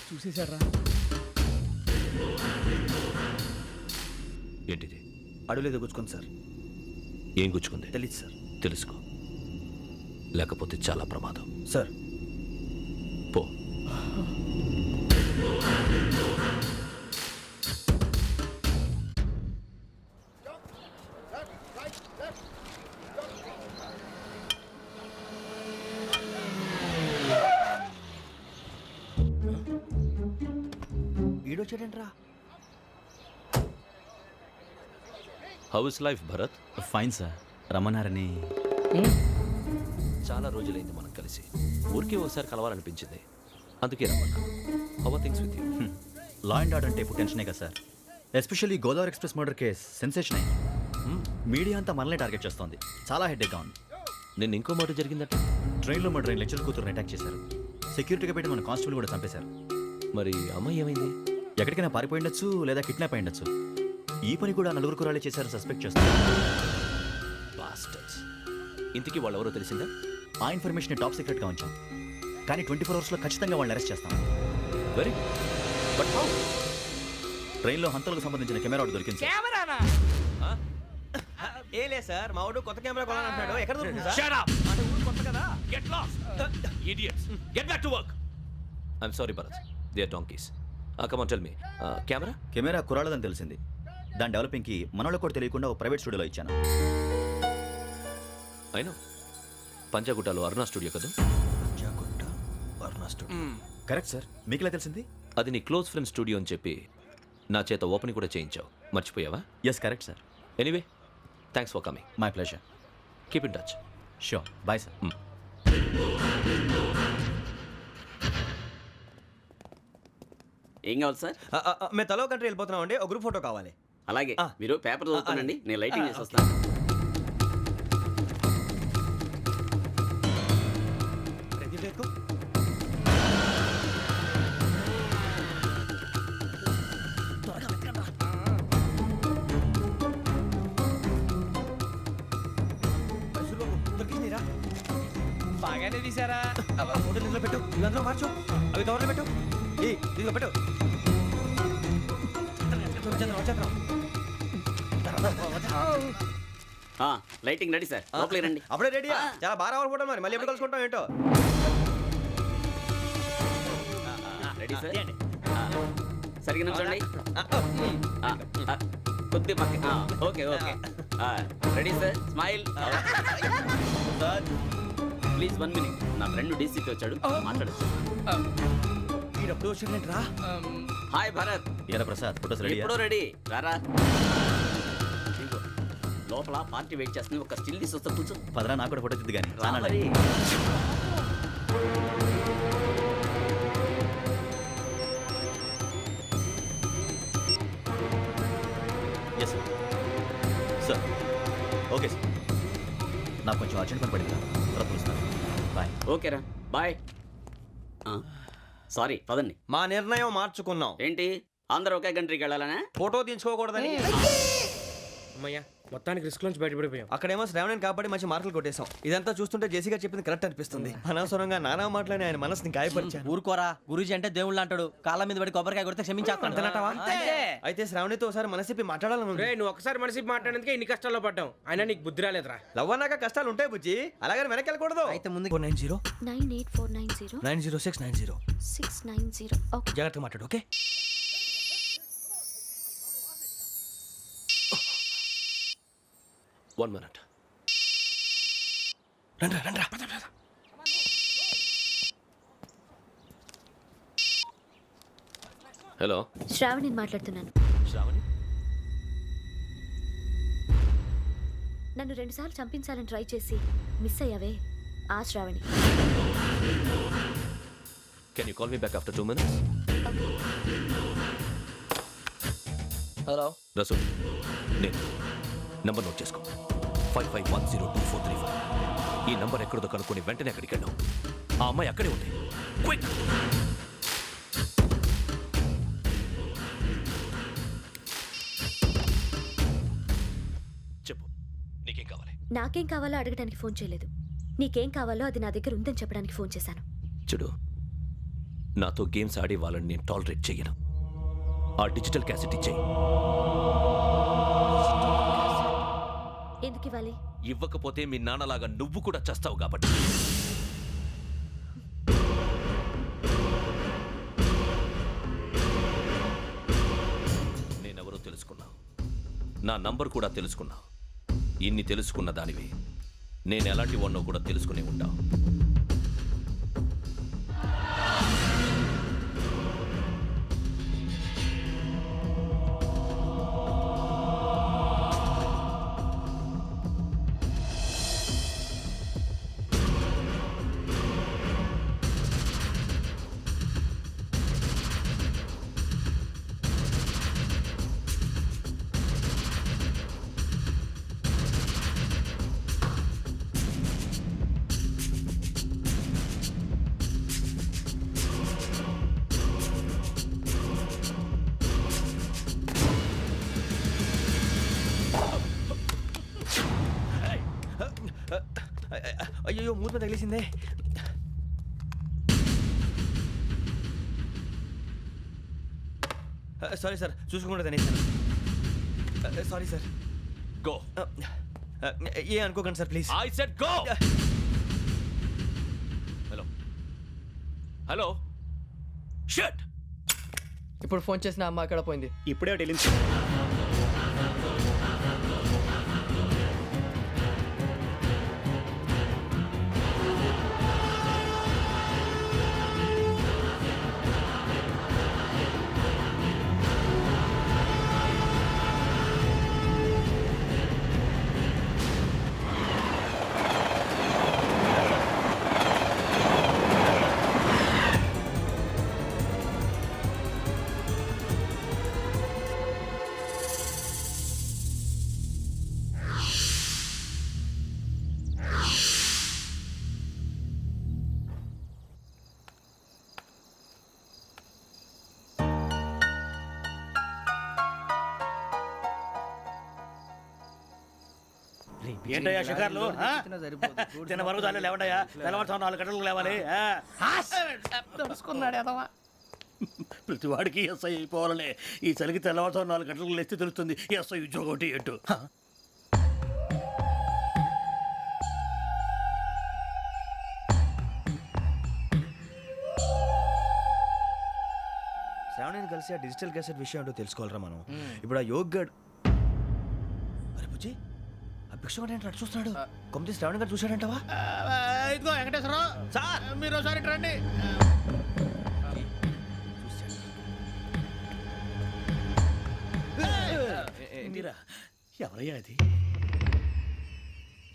చూసేశారా? ఏంటిది? అడవిలో గుచ్చుకుంది సార్. ఏం గుచ్చుకుంది? తెలీదు సార్. తెలుసుకో, లేకపోతే చాలా ప్రమాదం. సార్ పో. ఈడొచ్చాడేంట్రా? How is life Bharat? Fine sir. రమ్మన్నారని. చాలా రోజులైంది మనం కలిసి. ఊరికే ఒకసారి కలవాలనిపించింది, అందుకే రమ్మన్నా. How are things with you? Law and order అంటే ఇప్పుడు టెన్షనే కదా sir. Especially Godavari express murder case sensation అయింది. మీడియా అంతా మనల్ని టార్గెట్ చేస్తోంది. చాలా హెడ్ఏక్గా ఉంది. నిన్న ఇంకో మాట జరిగిందట. ట్రైన్లో మా ట్రైన్ లెక్చర్ కూతురుని అటాక్ చేశారు. సెక్యూరిటీగా పెట్టి మన కానిస్టేబుల్ కూడా చంపేశారు. మరి అమ్మాయి ఏమైంది? ఎక్కడికైనా పారిపోయి ఉండొచ్చు, లేదా కిడ్నాప్ అయి ఉండొచ్చు. ఈ పని కూడా నలుగురు కురాలే చేశారు సస్పెక్ట్ చేస్తారు. బాస్టర్స్. ఇంతకీ వాళ్ళెవరో తెలిసిందా? ఆ ఇన్ఫర్మేషన్ టాప్ సీక్రెట్గా ఉంచాం, కానీ 24 అవర్స్లో ఖచ్చితంగా వాళ్ళని అరెస్ట్ చేస్తాం. Very but how? ట్రైన్లో హంతలకు సంబంధించిన కెమెరా ఒకటి దొరికింది సార్. కెమెరానా? ఏలే సార్, మా వాడు కొత్త కెమెరా కొనాలంటున్నాడు. ఎక్కడ దొరుకుతుంది సార్? Shut up! అంటే ఊరు కొత్త కదా. Get lost! Idiots! Get back to work! I'm sorry, Bharat. They are donkeys. Come on, tell me. Camera? Camera కురాలదని తెలిసింది. దాని డెవలపింగ్కి మనోళ్ళకి కూడా తెలియకుండా ఒక ప్రైవేట్ స్టూడియోలో ఇచ్చాను. I know. పంజాగుట్టలో అరుణ స్టూడియో కదా? పంజాగుట్ట అరుణ స్టూడియో. Correct sir. మీకు ఎలా తెలిసింది? అది నీ క్లోజ్ ఫ్రెండ్ స్టూడియో అని చెప్పి నా చేత ఓపెనింగ్ కూడా చేయించావు. మర్చిపోయావా? Yes correct sir. Anyway, thanks for coming. My pleasure. Keep in touch. Sure. Bye sir. ఏం కావాలి సార్? మేము తలో కంట్రీ వెళ్ళిపోతున్నాం అండి. ఒక గ్రూప్ ఫోటో కావాలి. అలాగే, మీరు పేపర్ చదువుతానండి, నేను లైటింగ్ చేసి వస్తాను. బాగానే తీసారా? ఫోటో ఇందులో పెట్టు, ఇవి అందులో మార్చు, అవి కవర్లో పెట్టు. ఇదిగో పెట్టు. లైటింగ్ రెడీ సార్, లోపలికి రండి. అప్పుడే రెడీ? చాలా బాగా రావాలి ఫోటో. మరి మళ్ళీ ఎప్పుడు కలుసుకుంటాం ఏంటో. Ready sir. సరిగ్గా నుంచోండి. కొద్ది పక్క. Okay okay. Ready sir. Smile. Please 1 minute. నా ఫ్రెండ్ డీసీకి వచ్చాడు, మాట్లాడచ్చు. ఈడప్పుడు వచ్చిందంటరా. హాయ్ భరత్. ఏరా ప్రసాద్, ఫోటోస్ రెడీ? ఎప్పుడో రెడీ. రారా. లోపల పార్టీ వెయిట్ చేస్తుంది, ఒక స్టిల్ తీసి వస్తా, కూర్చో. పదరా, నాకు కూడా ఫోటో తిద్దు కానీ. మరి yes sir. Sir okay sir. నాకు కొంచెం అర్జెంట్ పని పడింది, తర్వాత చూస్తాను. బాయ్. ఓకేరా, బాయ్. సారీ, పదండి. మా నిర్ణయం మార్చుకున్నాం. ఏంటి, అందరూ ఒకే కంట్రీకి వెళ్ళాలనే? ఫోటో తీసుకోకూడదని. అమ్మయ్యా, మొత్తానికి రిస్క్ నుంచి బయటపడిపోయాం. అక్కడేమో శ్రావణిని కాబట్టి మంచి మార్కులు కొట్టేశాం. ఇదంతా చూస్తుంటే జేసీగా చెప్పింది కరెక్ట్ అనిపిస్తుంది. అనవసరంగా నానా మాటలని ఆయన మనసుని గాయపరిచాను. ఊరుకోరా, గురూజీ అంటే దేవుళ్ళు అంటాడు. కాళ్ళ మీద పడి కొబ్బరికాయ కొడితే క్షమించేస్తాను. అయితే శ్రావణితో ఒకసారి మనసిప్పి మాట్లాడాలను. నువ్వు ఒకసారి మనసి మాట్లాడేందుకే ఇన్ని కష్టాల్లో పడ్డాం. అయినా నీకు బుద్ధి రాలేదురా. లవ్ అన్నాక కష్టాలు ఉంటాయి బుజ్జి, అలాగని వెనక్కి వెళ్ళకూడదు. అయితే ముందు 490 98490 90690 690. ఓకే, జాగ్రత్తగా మాట్లాడు. ఓకే. One minute. రండ్రా రండ్రా. హలో, శ్రావణిని మాట్లాడుతున్నాను. శ్రావణి. నన్ను 2 సార్లు చంపించాలని ట్రై చేసి మిస్ అయ్యావే, ఆ Sravani. Can you call me back after 2 minutes? Hello Rasool, నేను నంబర్ నోట్ చేసుకో. 55102435. ఈ నంబర్ ఎక్కడదో కనుక్కొని వెంటనే అక్కడికి వెళ్ళాం. ఆ అమ్మాయి అక్కడే ఉంది. క్విక్. చెప్పు, నీకేం కావాలి? నాకేం కావాలో అడగడానికి ఫోన్ చేయలేదు. నీకేం కావాలో అది నా దగ్గర ఉందని చెప్పడానికి ఫోన్ చేశాను. చూడు, నాతో గేమ్స్ ఆడే వాళ్ళని నేను టాలరేట్ చెయ్యను. ఆ డిజిటల్ క్యాసెట్ ఇచ్చేయి. ఎందుకు ఇవ్వాలి? ఇవ్వకపోతే మీ నాన్నలాగా నువ్వు కూడా చస్తావు కాబట్టి. నేనెవరో తెలుసుకున్నావు, నా నంబర్ కూడా తెలుసుకున్నావు. ఇన్ని తెలుసుకున్న దానివి నేను ఎలాంటి వాడినో కూడా తెలుసుకునే ఉంటావు. అయ్యో మూత మీద తగిలేసిందే. సారీ సార్, చూసుకోకుండా తినేసాను. Sorry sir. గో. ఏ అనుకోకండి sir please. I said go. Hello hello shut. ఇప్పుడు ఫోన్ చేసిన అమ్మ ఎక్కడ పోయింది? ఇప్పుడే వెళ్ళింది. ఏంటయ్యా షికార్లు? తిన్న వరకు చాలే లేవండయ్యా. తెల్లవారుతాం 4 గంటలకు లేవాలి. తెలుసుకున్నాడు ఎదవా. ప్రతి వాడికి ఎస్ఐ అయిపోవాలనే. ఈ చలికి తెల్లవారుతాం 4 గంటలకు లేస్తే తెలుస్తుంది ఎస్ఐ ఉద్యోగం ఒకటి ఎటు. శ్రావణిని కలిసి ఆ డిజిటల్ క్యాసెట్ విషయం ఏంటో తెలుసుకోవాలరా మనం. ఇప్పుడు ఆ యోగ్ గడ్, అరే బుజ్జి, ఆ భిక్షం ఏంటంటే అటు చూస్తున్నాడు. కొమ్మతి శ్రావణి గారు చూశాడంటవా? ఇదిగో వెంకటేశ్వరరావు సార్, మీరు ఒకసారి రండి. మీరా? ఎవరయ్యా అది?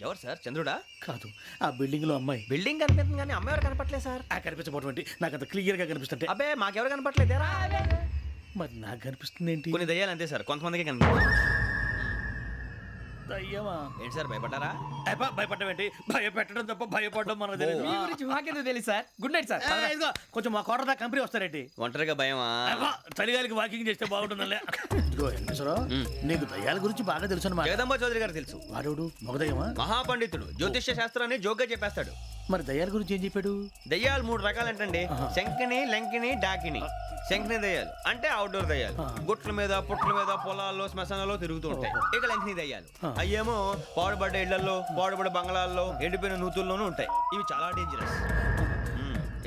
ఎవరు సార్? చంద్రుడా? కాదు, ఆ బిల్డింగ్ లో అమ్మాయి. బిల్డింగ్ కనిపిస్తుంది కానీ అమ్మాయి ఎవరు కనపట్లేదు సార్. కనిపించబోటువంటి నాకు అంత క్లియర్ గా కనిపిస్తుంటే. అబ్బే మాకెవరు కనపట్లేదేరా? మరి నాకు కనిపిస్తుంది ఏంటి? కొన్ని దయ్యాలు అంతే సార్, కొంతమందికి కనిపిస్తుంది. దయ్యమా? ఏంటి సార్ భయపడ్డారా? భయపడడం ఏంటి? భయపెట్టడం తప్ప భయపడడం మనకు తెలియదు. మీ గురించి మాకేదో తెలుసు సార్. Good night sir. ఇదిగో కొంచెం మా కోట దాకా కంపెనీ వస్తారేంటి? ఒంటరిగా భయమా? చలిగాలికి వాకింగ్ చేస్తే బాగుంటుందిలే. ఇదిగో వెంకటేశ్వరరావు, నీకు దయ్యాల గురించి బాగా తెలుసు అన్నమాట. జగదంబ చౌదరి గారు తెలుసు. వాడు మగదయ్యమా? మహాపండితుడు, జ్యోతిష్య శాస్త్రాన్ని జోగ్గా చెప్పేస్తాడు. మరి దయ్యాల గురించి ఏం చెప్పాడు? దయ్యాలు 3 రకాలంటండి. శంకిని, లంకిని, డాకిని. శంకిని దయ్యాలు అంటే అవుట్డోర్ దయ్యాలు, గుట్ల మీద పుట్ల మీద పొలాల్లో శ్మశానాల్లో తిరుగుతూ ఉంటాయి. ఇక లంకిని దయ్యాలు అయ్యేమో పాడుబడ్డ ఇళ్లలో, పాడుబడ్డ బంగ్లాల్లో, ఎండిపోయిన నూతుల్లోనూ ఉంటాయి. ఇవి చాలా డేంజరస్.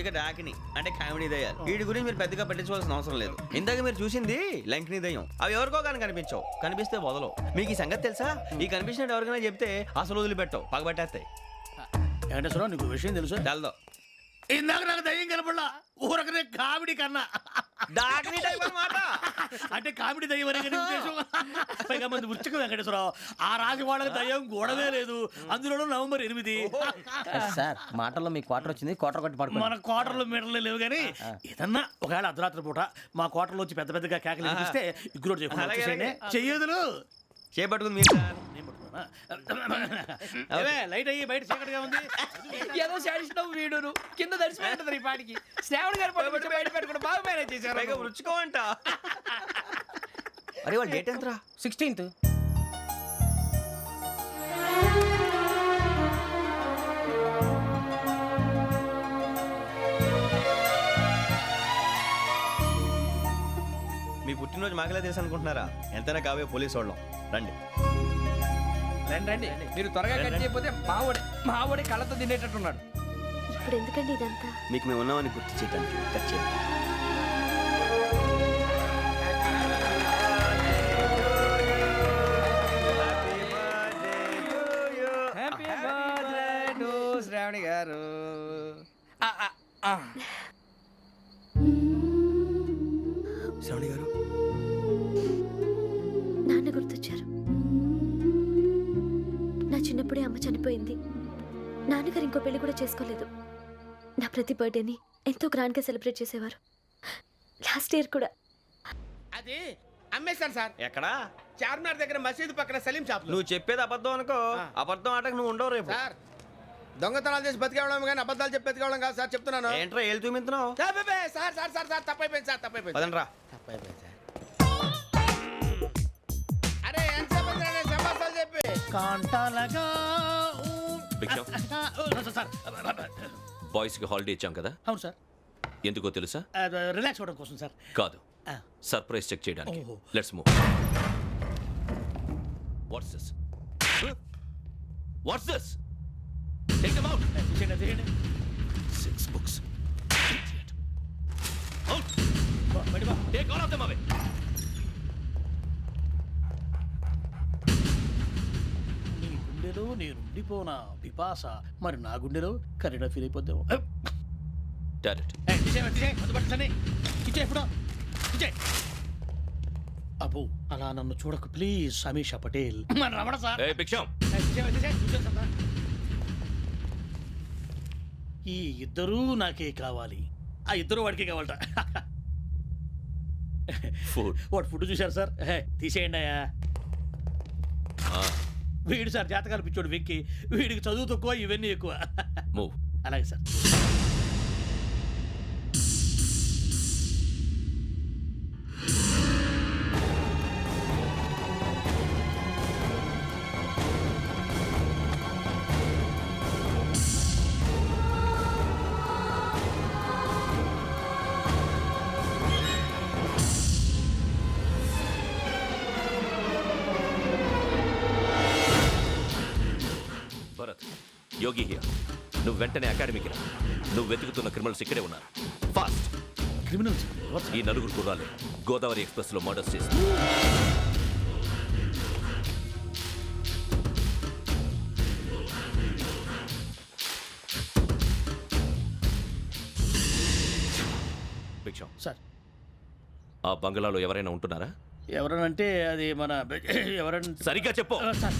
ఇక డాకిని అంటే కామెడీ దయ్యాలు. వీటి గురించి మీరు పెద్దగా పట్టించుకోవాల్సిన అవసరం లేదు. ఇందాక మీరు చూసింది లంకిని దయ్యం. అవి ఎవరికో కానీ కనిపించవు, కనిపిస్తే వదలవు. మీకు ఈ సంగతి తెలుసా? ఈ కనిపించినట్టు ఎవరికైనా చెప్తే అసలు వదిలిపెట్టవు, పగబట్టేస్తాయి. వెంకటేశ్వరరావు, నీకు విషయం తెలుసు? తెల్దో. ఇందాక నాకు దయ్యం కనపడలా, ఊరకనే కామెడీ కన్నా. డాకిని టైప్ అన్నమాట. అంటే కామెడీ దయ్యం అనే కదా ఉద్దేశం. పైగా మంది ఉచ్చక వెంకటేశ్వరరావు, ఆ రాజు వాళ్ళకి దయ్యం గోడవే లేదు, అందులోనూ నవంబర్ 8. సార్ మాటల్లో మీ క్వార్టర్ వచ్చింది, క్వార్టర్ కొట్టి పడుకో. మన క్వార్టర్లో మీటర్లు లేవు కానీ ఏదన్నా ఒకవేళ అర్ధరాత్రి పూట మా క్వార్టర్లో వచ్చి పెద్ద పెద్దగా కేకలు వినిపిస్తే ఇగ్గురు చెయ్యదులు చేపట్టుకుంది మీరు సార్. లైట్ అయ్యి బయట చీకటిగా ఉంది. ఏదో శాడిస్తున్నావు వీడును కింద దర్శనం ఈ పాటికి. శ్రావణ్ గారు పట్టుబట్టి బయట పెట్టుకుంటే బాగా మేనేజ్ చేశారు. రుచుకోమంట. అరే వాళ్ళ డేట్ ఎంతరా? 16th. మీ పుట్టినరోజు మాకలే తెలుసు అనుకుంటున్నారా? ఎంతైనా కావే పోలీసు వాళ్ళం. రండి. రండి రండి, మీరు త్వరగా కట్ చేయకపోతే మావోడే కళ్ళతో తినేటట్టున్నాడు. ఇప్పుడు ఎందుకండి ఇదంతా? మీకు మేము ఉన్నామని గుర్తు చేయడానికి కట్ చేయండి. హ్యాపీ బర్త్డే టు శ్రావణి గారు. శ్రావణి గారు నాన్న గుర్తొచ్చారు. నా చిన్నప్పుడే అమ్మ చనిపోయింది. నాన్నగారు ఇంకో పెళ్లి కూడా చేసుకోలేదు. నా ప్రతి బర్త్డేని ఎంతో గ్రాండ్గా సెలబ్రేట్ చేసేవారు. లాస్ట్ ఇయర్ కూడా. అది అమ్మేశాను సార్. ఎక్కడా? చార్మినార్ దగ్గర మసీదు పక్కన సలీం షాప్. నువ్వు చెప్పేది అబద్ధం అనుకో. అబద్ధం ఆటకు నువ్వు ఉండవు రేపు. సార్ దొంగతనాలు చేసి బతికేవడం కానీ అబద్ధాలు చెప్పి బతికేవడం కాదు సార్, చెప్తున్నాను. ఏంట్రా ఏళ్ళు చూపించినావు? సార్ సార్ సార్ సార్ తప్పైపోయింది సార్, తప్పైపోయింది. పదండ్రా. తప్పైపోయింది సార్. అరే ఎంతసేపు సమాసాలు చెప్పి కాంటాలగా బాయ్స్ కి హాలిడే ఇచ్చాం కదా, అవును సార్. ఎందుకో తెలుసా? రిలాక్స్ అవ్వడం కోసం సార్. కాదు, సర్ప్రైజ్ చెక్ చేయడానికి. ఓహో. Let's move. What's this? What's this? Take them out. తీయండి. 6 books. Out. Take all of them away. నీ గుండెలో నేను ఉండిపోనా పిపాస, మరి నా గుండెలో కరీడా ఫీల్ అయిపోద్దాము. Direct. అబ్బో అలా నన్ను చూడకు please. Sameesha Patel. Ramana sir. Hey, Big Sham. ఈ ఇద్దరూ నాకే కావాలి. ఆ ఇద్దరు వాడికే కావాలట. Food. వాడు ఫుడ్ చూశారు సార్. తీసేయండి అయ్యా. వీడు సార్ జాతకాలు పిచ్చోడు వెక్కి. వీడికి చదువు తక్కువ, ఇవన్నీ ఎక్కువ. Move. అలాగే సార్. Bharat, Yogi here. నువ్వు వెంటనే అకాడమీకి రా. నువ్వు వెతుకుతున్న క్రిమినల్స్ ఇక్కడే ఉన్నారు. ఫాస్ట్. క్రిమినల్స్? ఈ నలుగురు కుర్రాలు గోదావరి ఎక్స్ప్రెస్ లో మర్డర్స్ చేసి భిక్షం సార్. ఆ బంగ్లాలో ఎవరైనా ఉంటున్నారా? ఎవరనంటే అది మన ఎవరంటే సరిగ్గా చెప్పు సార్.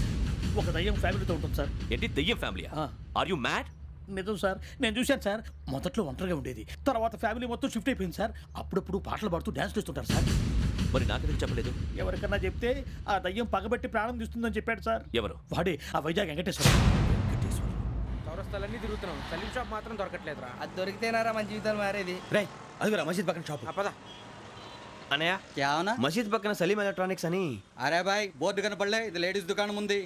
ఒక దయ్యం ఫ్యామిలీతో ఉంటుంది సార్. ఏంటి దెయ్యం ఫ్యామిలీ? Are you mad? నిజం సార్, నేను చూశాను సార్. మొదట్లో ఒంటరిగా ఉండేది, తర్వాత ఫ్యామిలీ మొత్తం షిఫ్ట్ అయిపోయింది సార్. అప్పుడప్పుడు పాటలు పాడుతూ డ్యాన్స్ చేస్తుంటారు సార్. మరి నాకెందుకు చెప్పలేదు? ఎవరికన్నా చెప్తే ఆ దయ్యం పగబెట్టి ప్రాణం తీస్తుందని చెప్పాడు సార్. ఎవరు? వాడే ఆ వైజాగ్ వెంకటేశ్వర. చౌరస్తాలన్నీ తిరుగుతున్నాం, సలీం షాప్ మాత్రం దొరకట్లేదురా. అది దొరికితేనారా మన జీవితాలు మారేది. రేయ్ అదిగురా మసీద్ పక్కన షాప్. పద. అనయ్య क्या होना? మసీద్ పక్కన సలీం ఎలక్ట్రానిక్స్ అని. अरे भाई बोर्ड కనపడలే, ఇది లేడీస్ దుకాణం ఉంది.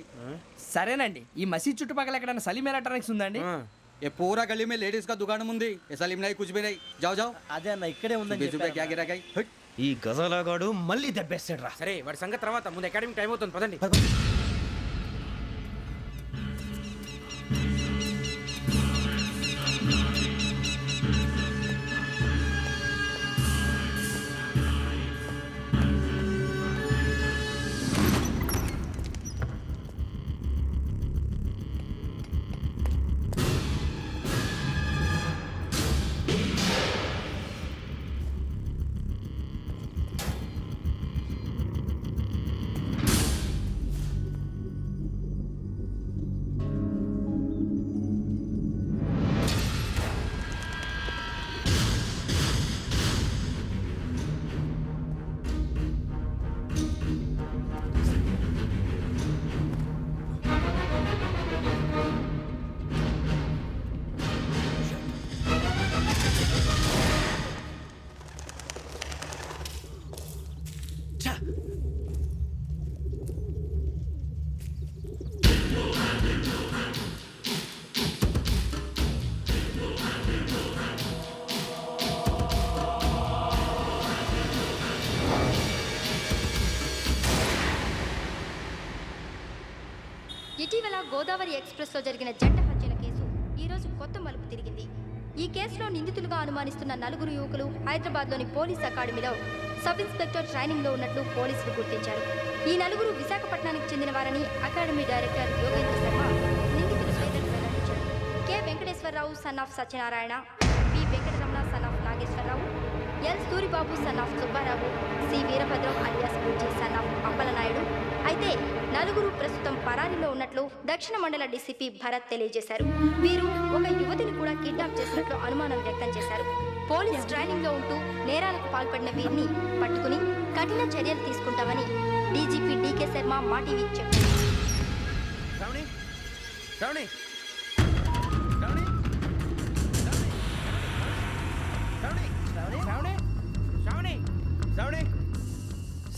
సరేనండి, ఈ మసీద్ చుట్టుపక్కల ఎక్కడైనా సలీం ఎలక్ట్రానిక్స్ ఉందండి? ये पूरा गली में लेडीज का दुकान मुंदी. ये सलीम नहीं कुछ भी नहीं. जाओ जाओ. అదే అన్న ఇక్కడే ఉందని 20 रुपए क्या गिरा गई. ఈ గజాలగాడు మళ్ళీ దెబ్బేస్తాడు రా. సరే వాడి సంగతి తర్వాత, ముందు అకాడమిక్ టైం అవుతుంది, పదండి. ఇటీవల గోదావరి ఎక్స్ప్రెస్లో జరిగిన జంట హత్యల కేసు ఈరోజు కొత్త మలుపు తిరిగింది. ఈ కేసులో నిందితులుగా అనుమానిస్తున్న 4 యువకులు హైదరాబాద్లోని పోలీస్ అకాడమీలో సబ్ ఇన్స్పెక్టర్ ట్రైనింగ్లో ఉన్నట్లు పోలీసులు గుర్తించారు. ఈ 4 విశాఖపట్నానికి చెందిన వారని అకాడమీ డైరెక్టర్ యోగేంద్ర శర్మ నిందితుల పేర్లను వెల్లడించారు. K Venkateswararao son of Satyanarayana, P Venkataramana son of Nageswararao, L Suribabu son of Subbarao, C Veerabhadram alias Bujji son of Appalanaidu. అయితే 4 ప్రస్తుతం పరారీలో ఉన్నట్లు దక్షిణ మండల డీసీపీ భరత్ తెలియజేశారు. వీరు ఒక యువతిని కూడా కిడ్నాప్ చేసినట్లు అనుమానం వ్యక్తం చేశారు. పోలీస్ ట్రైనింగ్ లో ఉంటూ నేరాలకు పాల్పడిన వీరిని పట్టుకుని కఠిన చర్యలు తీసుకుంటామని డీజీపీ డీకే శర్మ మా టీవీకి చెప్పారు.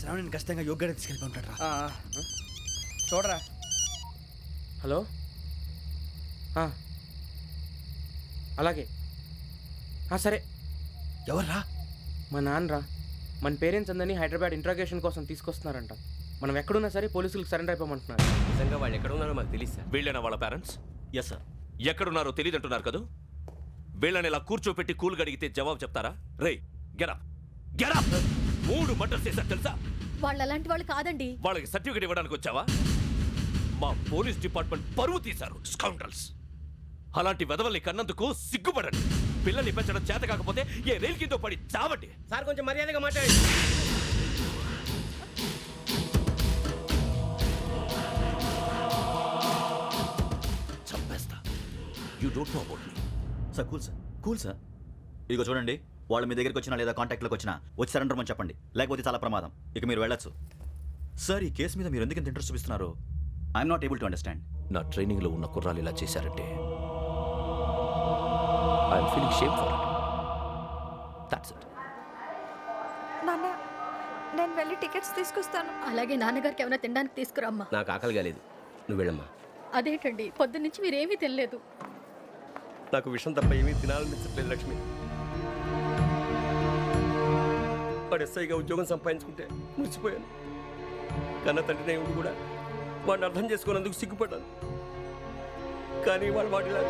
శ్రావణిని ఖచ్చితంగా యోగ్యత తీసుకెళ్ళి ఉంటాడు. చూడరా. హలో, అలాగే సరే. ఎవర్రా? మా నాన్నరా. మన పేరెంట్స్ అందరినీ హైదరాబాద్ ఇంట్రాగేషన్ కోసం తీసుకొస్తున్నారంట. మనం ఎక్కడున్నా సరే పోలీసులకు సరెండర్ అయిపోమంటున్నారు. నిజంగా వాళ్ళు ఎక్కడ ఉన్నారో మాకు తెలియదు సార్. వీళ్ళేనా వాళ్ళ పేరెంట్స్? Yes sir. ఎక్కడున్నారో తెలియదంటున్నారు కదా. వీళ్ళని ఇలా కూర్చోపెట్టి కూల్ గడిగితే జవాబు చెప్తారా? రే గెటప్ గెటప్. 3 మర్డర్స్ చేశారు తెలుసా? వాళ్ళు అలాంటి వాళ్ళు కాదండి. వాళ్ళకి సర్టిఫికేట్ ఇవ్వడానికి వచ్చావా? మా పోలీస్ డిపార్ట్మెంట్ పరువు తీశారు స్కౌండ్రల్స్. అలాంటి వెధవల్ని కన్నందుకు సిగ్గుపడండి. పిల్లల్ని పెంచడం చేత కాకపోతే ఏ రైలు కింద పడి చావండి. సార్ కొంచెం మర్యాదగా మాట్లాడండి. చంపేస్తా. You don't know about me. Sir cool sir. ఇదిగో చూడండి, వాళ్ళు మీ దగ్గరికి వచ్చినా లేదా కాంటాక్ట్లోకి వచ్చినా వచ్చి సరెండర్ అని చెప్పండి, లేకపోతే చాలా ప్రమాదం. ఇక మీరు వెళ్ళొచ్చు. సార్, ఈ కేసు మీద మీరు ఎందుకు ఇంత ఇంట్రెస్ట్ చూపిస్తున్నారు? I'm not able to understand. నా ట్రైనింగ్లో ఉన్న కుర్రాలు ఇలా చేశారంటే I'm feeling shame for it. That's it. నాన్న, నేను వెళ్ళి టికెట్స్ తీసుకొస్తాను. అలాగే నాన్నగారికి ఏమైనా తినడానికి తీసుకురామ్మా. నాకు ఆకలి కాలేదు, నువ్వు వెళ్ళమ్మా. అదేంటండి, పొద్దున్నుంచి మీరేమీ తినలేదు. నాకు విషయం తప్ప ఏమీ తినాలనిపించట్లేదు లక్ష్మి. వాడు ఎస్ఐగా ఉద్యోగం సంపాదించుకుంటే మురిసిపోయాను. కన్న తండ్రినే ఉండి కూడా వాడిని అర్థం చేసుకున్నందుకు సిగ్గుపడ్డాను. కానీ వాడు వాడిలా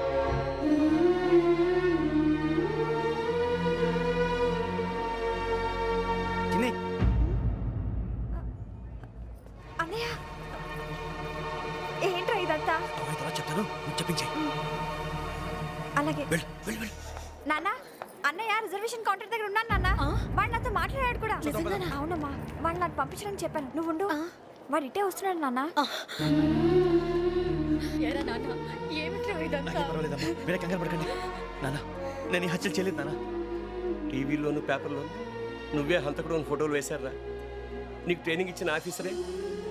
అన్నయ్య, ఏంట్రా ఇదంతా? చెప్తాను, చెప్పించే. అలాగే నాన్న, అన్నయ్య రిజర్వేషన్ కౌంటర్ దగ్గర ఉన్నాను నాన్న. వాడు నాతో మాట్లాడాడు కూడా. అవునమ్మా, వాడు నాకు పంపించడానికి చెప్పాను. నువ్వు ఉండు, వాడు ఇట్టే వస్తున్నాడు నాన్న. వేరే కంగారు పడకండి నాన్న. నేను ఈ హత్యలు చేయలేదు నాన్న. టీవీలోను పేపర్లోను నువ్వే హంతకుడు ఫోటోలు వేశారా? నీకు ట్రైనింగ్ ఇచ్చిన ఆఫీసరే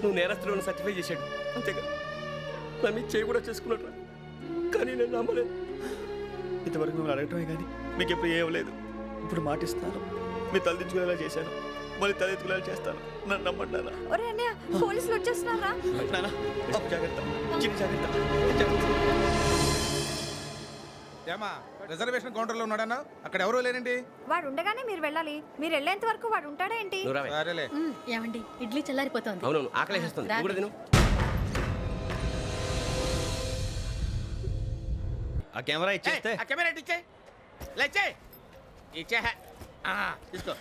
నువ్వు నేరస్తులను సర్టిఫై చేశాడు. అంతేగా నా మీద చేయి కూడా చేసుకున్నట్రా. కానీ నేను నమ్మలేదు. ఇంతవరకు మిమ్మల్ని అడగటమే కానీ మీకు ఎప్పుడు ఏమలేదు. ఇప్పుడు మాటిస్తాను, మీ తలదించుకునేలా చేశాను, మళ్ళీ తలెత్తుకునేలా చేస్తాను. నన్ను నమ్మండి నాన్న. ఒరే అన్నయ్య, పోలీసులు వచ్చేస్తున్నారా? నాన్న, జాగ్రత్త, చిన్న జాగ్రత్త. ఏమా, రిజర్వేషన్ కౌంటర్లో ఉన్నాడన్నా? అక్కడ ఎవరూ లేనండి. వాడు ఉండగానే మీరు వెళ్ళాలి. మీరు వెళ్ళేంత వరకు వాడు ఉంటాడా ఏంటి? సరేలే. ఏమండి, ఇడ్లీ చల్లారిపోతుంది. అవునవును, ఆకలేస్తుంది. నువ్వు కూడా తిను. ఆ కెమెరా ఇచ్చేస్తే ఆ కెమెరా ఇచ్చే లేచే ఇచ్చే తీసుకో.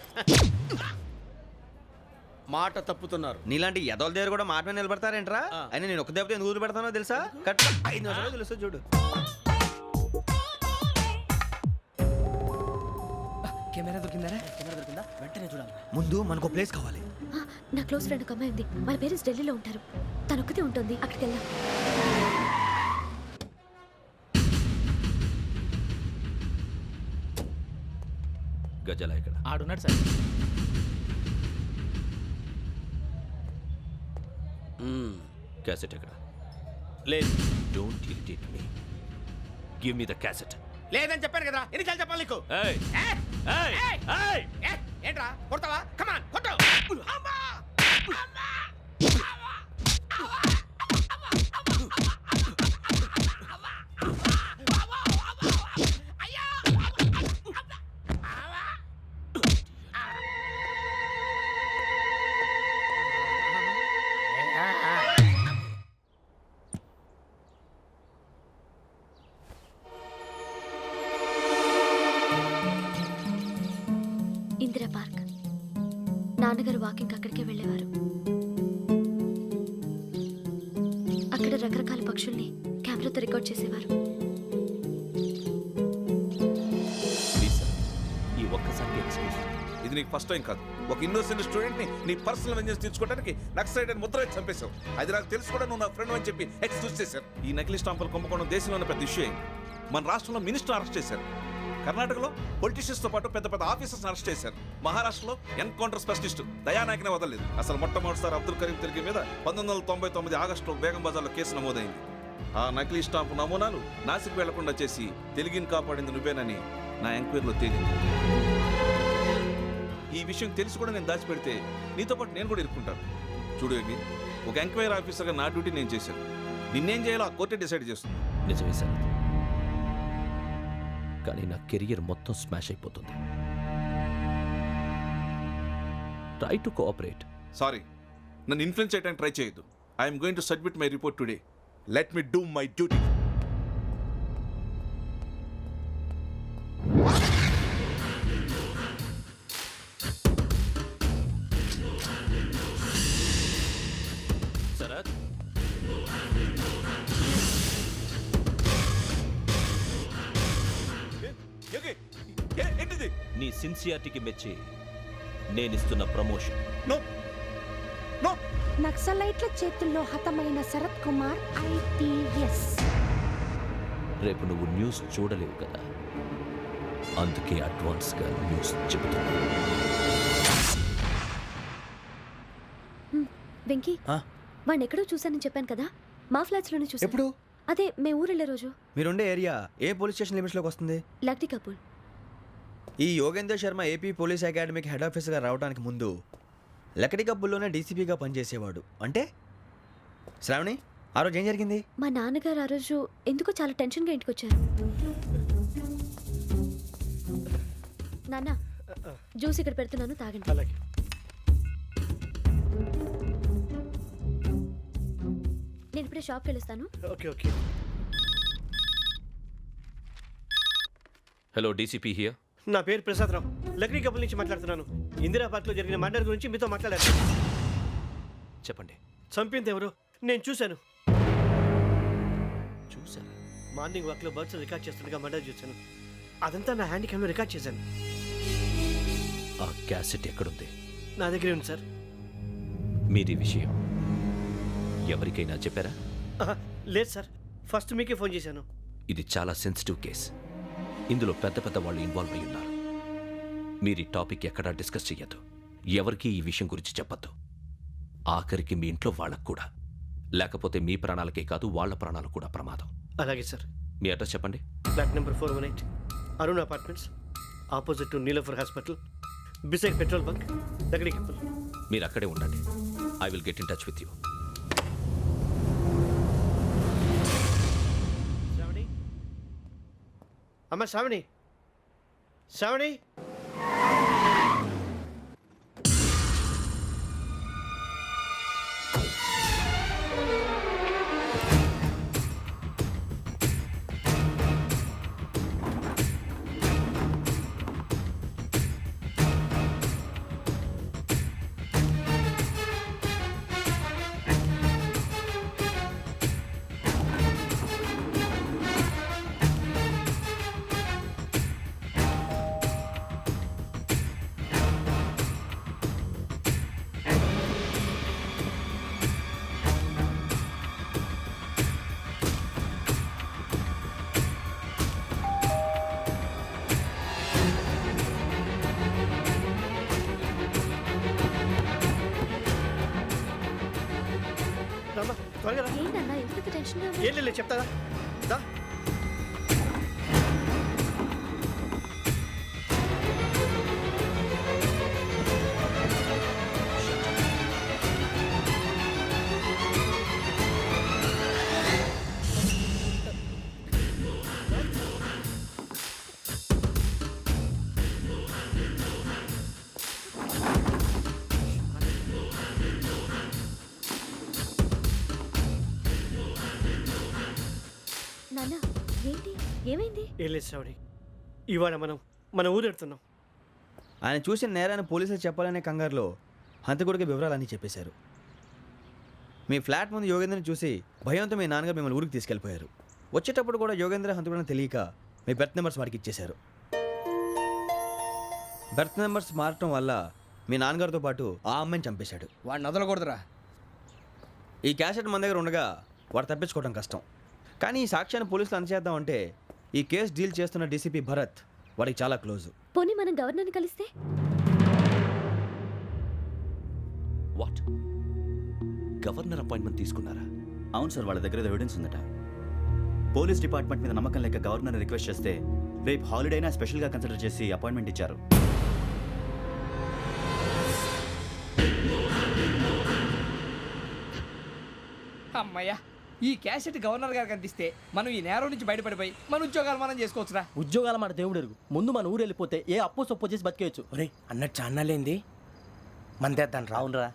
మాట తప్పుతున్నారు. నీలాంటి ఎదల దగ్గర కూడా మాట మీద నిలబడతారేంట్రా? అయినా నేను ఒక దెబ్బతో ఎందుకు పెడతానో తెలుసా? కట్ 5 నిమిషాలు తెలుసు చూడు. కెమెరా దొరికిందా? వెంటనే చూడాలి. ముందు మనకు ప్లేస్ కావాలి. నా క్లోజ్ ఫ్రెండ్ ఒక అమ్మాయి ఉంది. వాళ్ళ పేరెంట్స్ ఢిల్లీలో ఉంటారు. తను ఒక్కతే ఉంటుంది. అక్కడికి వెళ్దాం. గజాల ఇక్కడ ఆడున్నాడు సార్. క్యాసెట్ ఎక్కడ? లేదు. Don't irritate me. Give me the cassette. లేదని చెప్పాను కదా, ఎన్నిసార్లు చెప్పాలి నీకు? ఏంట్రా కొడతావా? కమాన్ కొట్టు. వాకింగ్ అక్కడికే వెళ్ళేవారు. అక్కడ రకరకాల పక్షుల్ని కెమెరాతో రికార్డ్ చేసేవారు. ఈ ఒక్కసారి ఎక్స్క్యూజ్. ఇది నీకు ఫస్ట్ టైం కాదు. ఒక ఇన్నోసెంట్ స్టూడెంట్ ని నీ పర్సనల్ వెంజెన్స్ తీర్చుకోవడానికి నక్సలైట్ అని ముద్ర వేసి చంపేశావు. అది నాకు తెలుసు కూడా నువ్వు నా ఫ్రెండ్ అని చెప్పి ఎక్స్క్యూజ్ చేశారు. ఈ నకిలీ స్టాంపులు కుంభకోణం దేశంలో ఉన్న పెద్ద ఇష్యూ అయింది. మన రాష్ట్రంలో మినిస్టర్ అరెస్ట్ చేశారు. కర్ణాటకలో పొలిటీషియన్స్ తో పాటు పెద్ద పెద్ద ఆఫీసర్స్ అరెస్ట్ చేశారు. మహారాష్ట్రలో ఎన్కౌంటర్ స్పెషలిస్ట్ దయానాయకనే వదలలేదు. అసలు మొట్టమొదటిసారి అబ్దుల్ కరీం తిరిగి మీద 1999 ఆగస్టులో బేగం బజార్లో కేసు నమోదైంది. ఆ నకిలీ స్టాంపు నమూనాలు నాసిక్ వెళ్లకుండా చేసి తెలుగుని కాపాడింది నువ్వేనని నా ఎంక్వైరీలో తేలింది. ఈ విషయం తెలిసి కూడా నేను దాచిపెడితే నీతో పాటు నేను కూడా ఇరుక్కుంటాను. చూడు యోగి, ఒక ఎంక్వైరీ ఆఫీసర్గా నా డ్యూటీ నేను చేశాను. నిన్నేం చేయాలో ఆ కోర్టే డిసైడ్ చేస్తుంది. నిజమే సార్, కానీ నా కెరియర్ మొత్తం స్మాష్ అయిపోతుంది. Try to cooperate. సారీ, నన్ను ఇన్ఫ్లుయెన్స్ చేయడానికి ట్రై చేయొద్దు. I'm going to submit my report today. Let me do my duty. Sarath, ఏంటిది? నీ సిన్సియారిటీకి మెచ్చి నేనిస్తున్న ప్రమోషన్. నక్సలైట్ల చేతుల్లో హతమైన శరత్ కుమార్ IPS. రేపు నువ్వు న్యూస్ చూడలేవు కదా, అందుకే అడ్వాన్స్గా న్యూస్ చెబుతున్నా. వెంకీ, వాడిని ఎక్కడో చూశానని చెప్పాను కదా, మా ఫ్లాట్స్ లోనే చూసాను. ఎప్పుడు? అదే మే ఊరెళ్ళే రోజు. మీరుండే ఏరియా ఏ పోలీస్ స్టేషన్ లిమిట్స్లోకి వస్తుంది? లక్టీ కపూల్. ఈ యోగేందర్ శర్మ ఏపీ పోలీస్ అకాడమీకి హెడ్ ఆఫీసర్గా రావడానికి ముందు లకడి కబ్బుల్లోనే డీసీపీగా పనిచేసేవాడు. అంటే శ్రావణి, ఆ రోజు ఏం జరిగింది? మా నాన్నగారు ఆ రోజు ఎందుకో చాలా టెన్షన్గా ఇంటికి వచ్చారు. నాన్న, జ్యూస్ ఇక్కడ పెడుతున్నాను, తాగండి. అలాగే. నేను ఇప్పుడే షాప్కి వెళ్ళొస్తాను. Okay okay. Hello, DCP here. నా పేరు ప్రసాదరావు, లక్డీ కపుల్ నుంచి మాట్లాడుతున్నాను. ఇందిరా పార్క్లో జరిగిన మర్డర్ గురించి మీతో మాట్లాడారు. చెప్పండి. చంపింది ఎవరు? నేను చూశాను. చూశాను? మార్నింగ్ వాక్లో బర్డ్స్ రికార్డ్ చేస్తుండగా మర్డర్ చూశాను. అదంతా నా హ్యాండ్ క్యామ్లో రికార్డ్ చేశాను. ఆ క్యాసెట్ ఎక్కడుంది? నా దగ్గరే ఉంది సార్. మీది విషయం ఎవరికైనా చెప్పారా? లేదు సార్, ఫస్ట్ మీకే ఫోన్ చేశాను. ఇది చాలా సెన్సిటివ్ కేస్. ఇందులో పెద్ద పెద్ద వాళ్ళు ఇన్వాల్వ్ అయి ఉన్నారు. మీరు ఈ టాపిక్ ఎక్కడా డిస్కస్ చెయ్యొద్దు. ఎవరికి ఈ విషయం గురించి చెప్పొద్దు. ఆఖరికి మీ ఇంట్లో వాళ్ళకు కూడా. లేకపోతే మీ ప్రాణాలకే కాదు, వాళ్ళ ప్రాణాలు కూడా ప్రమాదం. అలాగే సార్. మీ అడ్రస్ చెప్పండి. Flat number 418, Arun apartments, opposite to Nilofer hospital, beside petrol bunk, Lakdikapul. మీరు అక్కడే ఉండండి. I will get in touch with you. Sravani, అమ్మ శ్రావణి, శ్రావణి. త్వరగా రా. ఏంటన్నా ఎందుకు టెన్షన్గా ఉంది? ఏం లేదు, చెప్తారా? దా. నాన్న, ఏంటి, ఏమైంది? ఏం లేదు శ్రావణి, ఇవాళ మనం మన ఊరు వెళ్తున్నాం. ఆయన చూసిన నేరాన్ని పోలీసులు చెప్పాలనే కంగారులో హంతకుడికి వివరాలన్నీ చెప్పేశారు. మీ ఫ్లాట్ ముందు యోగేంద్రని చూసి భయంతో మీ నాన్నగారు మిమ్మల్ని ఊరికి తీసుకెళ్ళిపోయారు. వచ్చేటప్పుడు కూడా యోగేంద్ర హంతకుడని తెలియక మీ బెర్త్ నెంబర్స్ వాడికి ఇచ్చేశారు. బెర్త్ నెంబర్స్ మారటం వల్ల మీ నాన్నగారితో పాటు ఆ అమ్మాయిని చంపేశాడు. వాడిని వదలకూడదురా. ఈ క్యాసెట్ మన దగ్గర ఉండగా వాడు తప్పించుకోవడం కష్టం. కానీ ఈ సాక్ష్యాన్ని పోలీసులు అందజేద్దామంటే ఈ కేసు డీల్ చేస్తున్న డీసీపీ భరత్ వాడికి చాలా క్లోజ్. పోనీ మనం గవర్నర్ని కలిస్తే? వాట్? గవర్నర్ అపాయింట్మెంట్ తీసుకున్నారా? అవును సార్, వాళ్ళ దగ్గర ఎవిడెన్స్ ఉందట. పోలీస్ డిపార్ట్మెంట్ మీద నమ్మకం లేక గవర్నర్ రిక్వెస్ట్ చేస్తే రేపు హాలిడేనా స్పెషల్గా కన్సిడర్ చేసి అపాయింట్మెంట్ ఇచ్చారు. అమ్మయ్యా, ఈ క్యాసెట్ గవర్నర్ గారికి అందిస్తే మనం ఈ నేరం నుంచి బయటపడిపోయి మన ఉద్యోగాలు మనం చేసుకోవచ్చురా. ఉద్యోగాల మాట దేవుడు ఎరుగు. ముందు మన ఊరు వెళ్ళిపోతే ఏ అప్పు సొప్పు చేసి బతికేయచ్చు. అన్నట్టు చాన్నాలేంది మందేద్దాం రావునరా.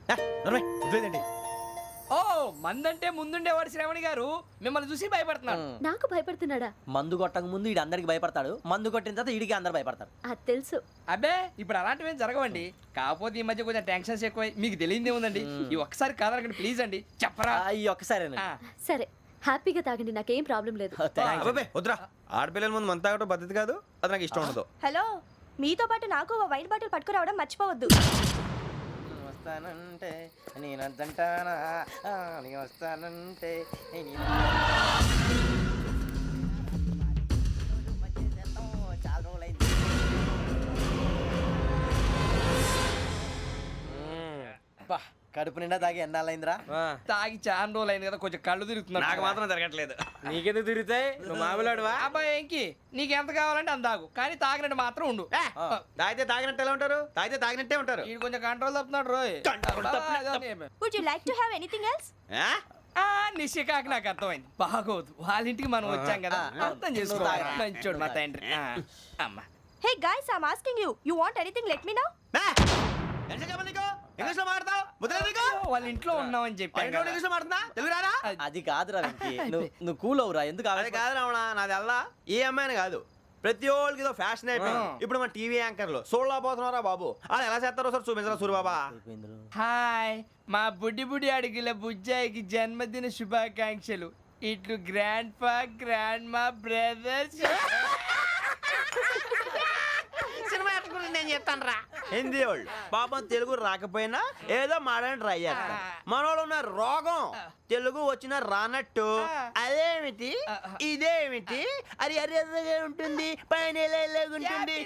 వదిలేదండి. ఓ మందంటే ముందుండేవాడు శ్రావణి గారు మిమ్మల్ని చూసి భయపడుతున్నాడు. నాకు భయపడుతున్నాడా? మందు కొట్టక ముందు ఈడు అందరికి భయపడతాడు, మందు కొట్టిన తర్వాత ఈడికి అందరు భయపడతారు. అది తెలుసు. అబ్బే ఇప్పుడు అలాంటివి ఏం జరగవండి. కాకపోతే ఈ మధ్య కొంచెం టెన్షన్స్ ఎక్కువై మీకు తెలియదే ఉందండి. ఈ ఒక్కసారి కాదనకండి ప్లీజ్ అండి, చెప్పరా. ఈ ఒక్కసారి సరే హ్యాపీగా తాగండి, నాకేం ప్రాబ్లం లేదు. అబ్బాబే వద్దురా, ఆడపిల్లల ముందు మంత తాగటం పద్ధతి కాదు, అది నాకు ఇష్టం ఉండదు. హలో, మీతో పాటు నాకు ఓ వైట్ బాటిల్ పట్టుకురావడం మర్చిపోవద్దు. వస్తానంటే నేనంటానా, వస్తానంటే కడుపు నిండా తాగి ఎన్నాళ్ళైందిరా? తాగి చాలా రోజులు అయింది కదా, కొంచెం కళ్ళు తిరుగుతున్నాడు. నాకు మాత్రం జరగట్లేదు. నీకెందుకు తిరుగుతాయి? నువ్వు మామిలాడువా? అబ్బాయి ఏంకి నీకు ఎంత కావాలంటే అంత తాగు, కానీ తాగినట్టు మాత్రం ఉండు. తాగితే తాగినట్టు ఎలా ఉంటారు? తాగితే తాగినట్టే ఉంటారు. వీడు కొంచెం కంట్రోల్ తప్పుతున్నాడు రోయ్. Would you like to have anything else? నిశ్చికాకి నాకు అర్థమైంది. బాగోదు, వాళ్ళ ఇంటికి మనం వచ్చాం కదా, అర్థం చేసుకోవాలి. మంచోడు మా తండ్రి. అమ్మ hey guys, I am asking you, you want anything let me know. English లో మాట్లాడతావు? వాళ్ళ ఇంట్లో ఉన్నామని చెప్పాను. ఇంగ్లీష్ లో మాట్లాడుతున్నా? తెలుగు రాదా? అది కాదురా వెంకీ, నువ్వు కూల్ అవురా. ఎందుకు అది కాదు రావణ, నాది అల్లా ఏ అమ్మాయిని కాదు, ప్రతి ఒక్కరికి ఇదో ఫ్యాషన్ అయిపోయింది. ఇప్పుడు మన టీవీ యాంకర్లు సోళ్ళ పోతున్నారా బాబు, వాళ్ళు ఎలా చేస్తారో సార్ చూపించరా సూరిబాబా. హాయ్, మా బుడ్డి బుడి అడిగిల బుజ్జాయికి జన్మదిన శుభాకాంక్షలు. ఇట్లు గ్రాండ్ ఫా గ్రాండ్ మా బ్రదర్స్. సినిమా నేను చెప్తాను రా. హిందీ వాళ్ళు పాపం తెలుగు రాకపోయినా ఏదో మాడని ట్రై చేస్తారు. మనోళ్ళు ఉన్న రోగం తెలుగు వచ్చిన రానట్టు అదేమిటి ఇదేమిటి అది అరిగా ఉంటుంది, పైన ఉంటుంది.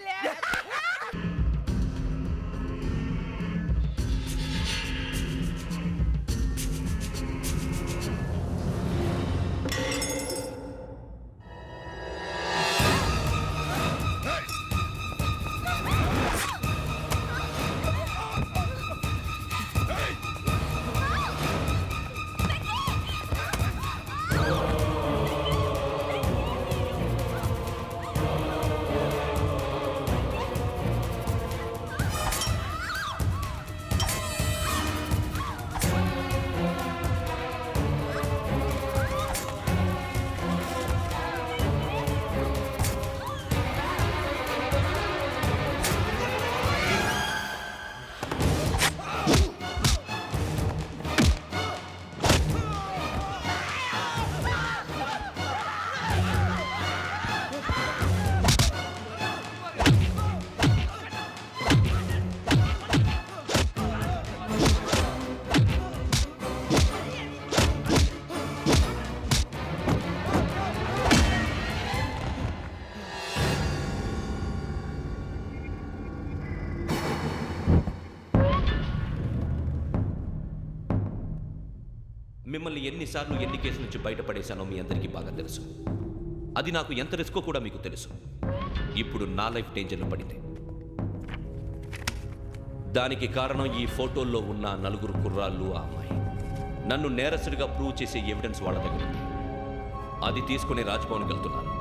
మిమ్మల్ని ఎన్నిసార్లు ఎన్ని కేసుల నుంచి బయటపడేశానో మీ అందరికీ బాగా తెలుసు. అది నాకు ఎంత రిస్కో కూడా మీకు తెలుసు. ఇప్పుడు నా లైఫ్ డేంజర్లో పడింది. దానికి కారణం ఈ ఫోటోల్లో ఉన్న 4 కుర్రాళ్ళు, ఆ అమ్మాయి. నన్ను నేరస్తుడిగా ప్రూవ్ చేసే ఎవిడెన్స్ వాళ్ళ దగ్గర ఉంది. అది తీసుకుని రాజ్భవన్కి వెళ్తున్నాను.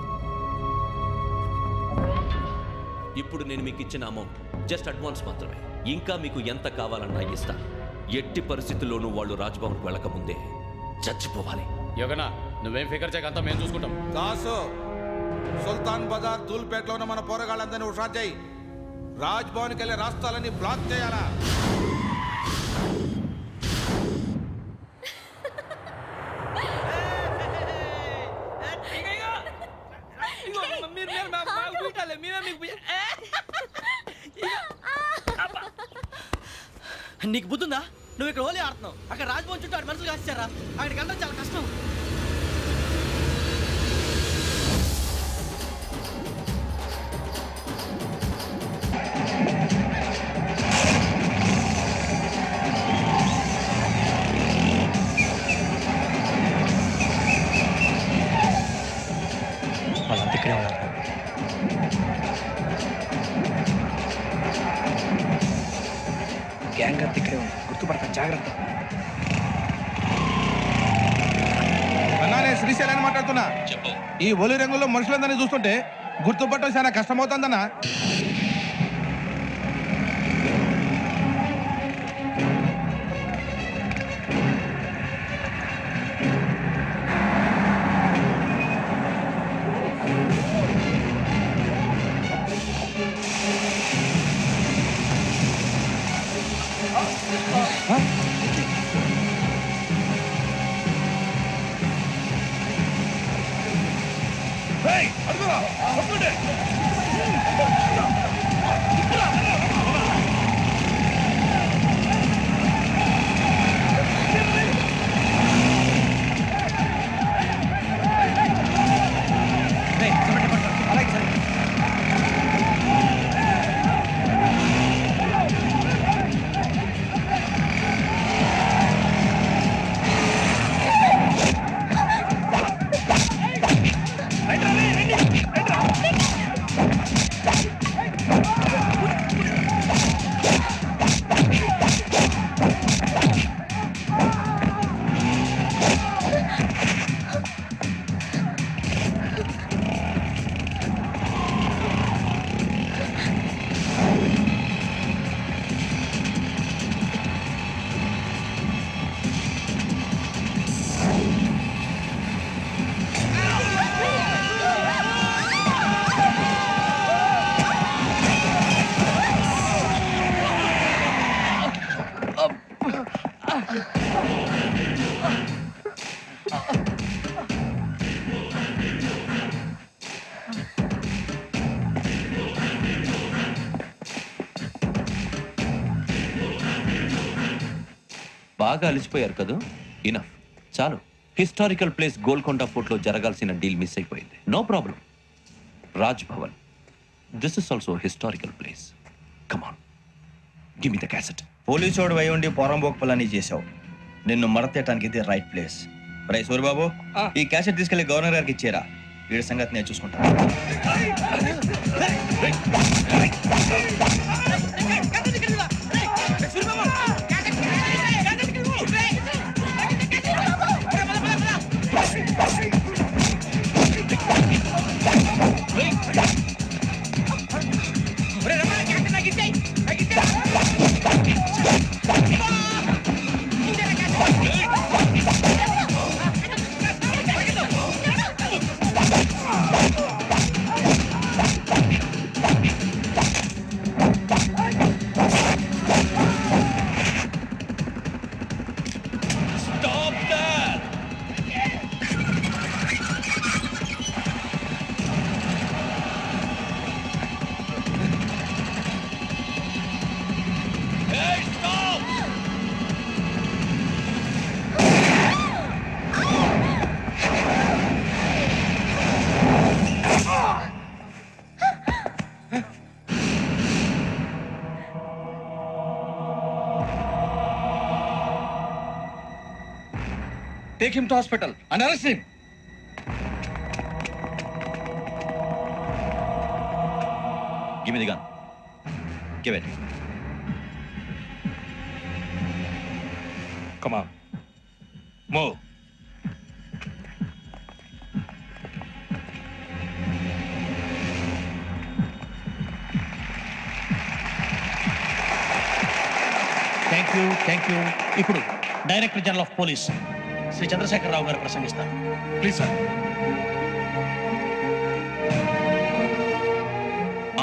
ఇప్పుడు నేను మీకు ఇచ్చిన అమౌంట్ జస్ట్ అడ్వాన్స్ మాత్రమే. ఇంకా మీకు ఎంత కావాలన్నా ఇస్తాను. ఎట్టి పరిస్థితుల్లోనూ వాళ్ళు రాజ్భవన్కి వెళ్ళకముందే చచ్చిపోవాలి. యోగనా, నువ్వేం ఫికర్ చేయకంతా మేము చూసుకుంటాం. దాసు, సుల్తాన్ బజార్ ధూల్పేటలో ఉన్న మన పోరగాళ్ళందరినీ హుషారు చేయి. రాజ్ భవన్కి వెళ్ళే రాష్ట్రాలన్నీ బ్లాక్ చేయాలా? నీకు బుద్ధుందా? నువ్వు ఇక్కడ హోలీ ఆడుతున్నావు, అక్కడ రాజ్భవన్ చుట్టూ ఆడు మనుషులు కాస్తారా? అక్కడికి వెళ్ళడం చాలా కష్టం. వాళ్ళంతా ఇక్కడే ఉన్నారు. గ్యాంగ్ అంతా ఇక్కడే ఉంది, గుర్తుపడతాను, జాగ్రత్త. అన్నానే శ్రీశైలాన్ని మాట్లాడుతున్నా. చెప్పు. ఈ ఒలి రంగుల్లో మనుషులందరినీ చూస్తుంటే గుర్తుపట్టడం చాలా కష్టమవుతుందన్నా. బాగా అలిసిపోయారు కదా, ఇనఫ్, చాలు. హిస్టారికల్ ప్లేస్ గోల్కొండ ఫోర్ట్ లో జరగాల్సిన డీల్ మిస్ అయిపోయింది. No problem. Raj Bhavan, this is also historical place. Come on, give me the cassette. పోలీసోడు వై ఉండి పోరంబోక్ పలాని చేసావు. నిన్ను మడతేయటానికి ఇది రైట్ ప్లేస్. రై సూరిబాబు, ఈ క్యాసెట్ తీసుకెళ్లి గవర్నర్ గారికి ఇచ్చేరా. వీడి సంగతి నేను చూసుకుంటాను. Take him to hospital and arrest him. Give me the gun. Give it. Come on. Move. Thank you. ఇప్పుడు director general of police Shri Chandrasekhararao గారు ప్రసంగిస్తారు. Please sir.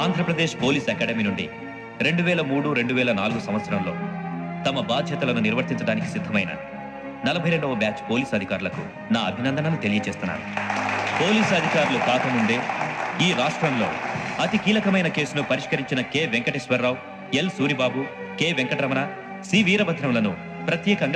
Andhra Pradesh police academy నుండి 2003-2004 సంవత్సరంలో తమ బాధ్యతలను నిర్వర్తించడానికి సిద్ధమైన 42వ బ్యాచ్ పోలీస్ అధికారులకు నా అభినందనలు తెలియజేస్తున్నాను. పోలీస్ అధికారులు కాకముందే ఈ రాష్ట్రంలో అతి కీలకమైన కేసును పరిష్కరించిన K Venkateswararao, L Suribabu, K Venkataramana, C వీరభద్రములను ప్రత్యేకంగా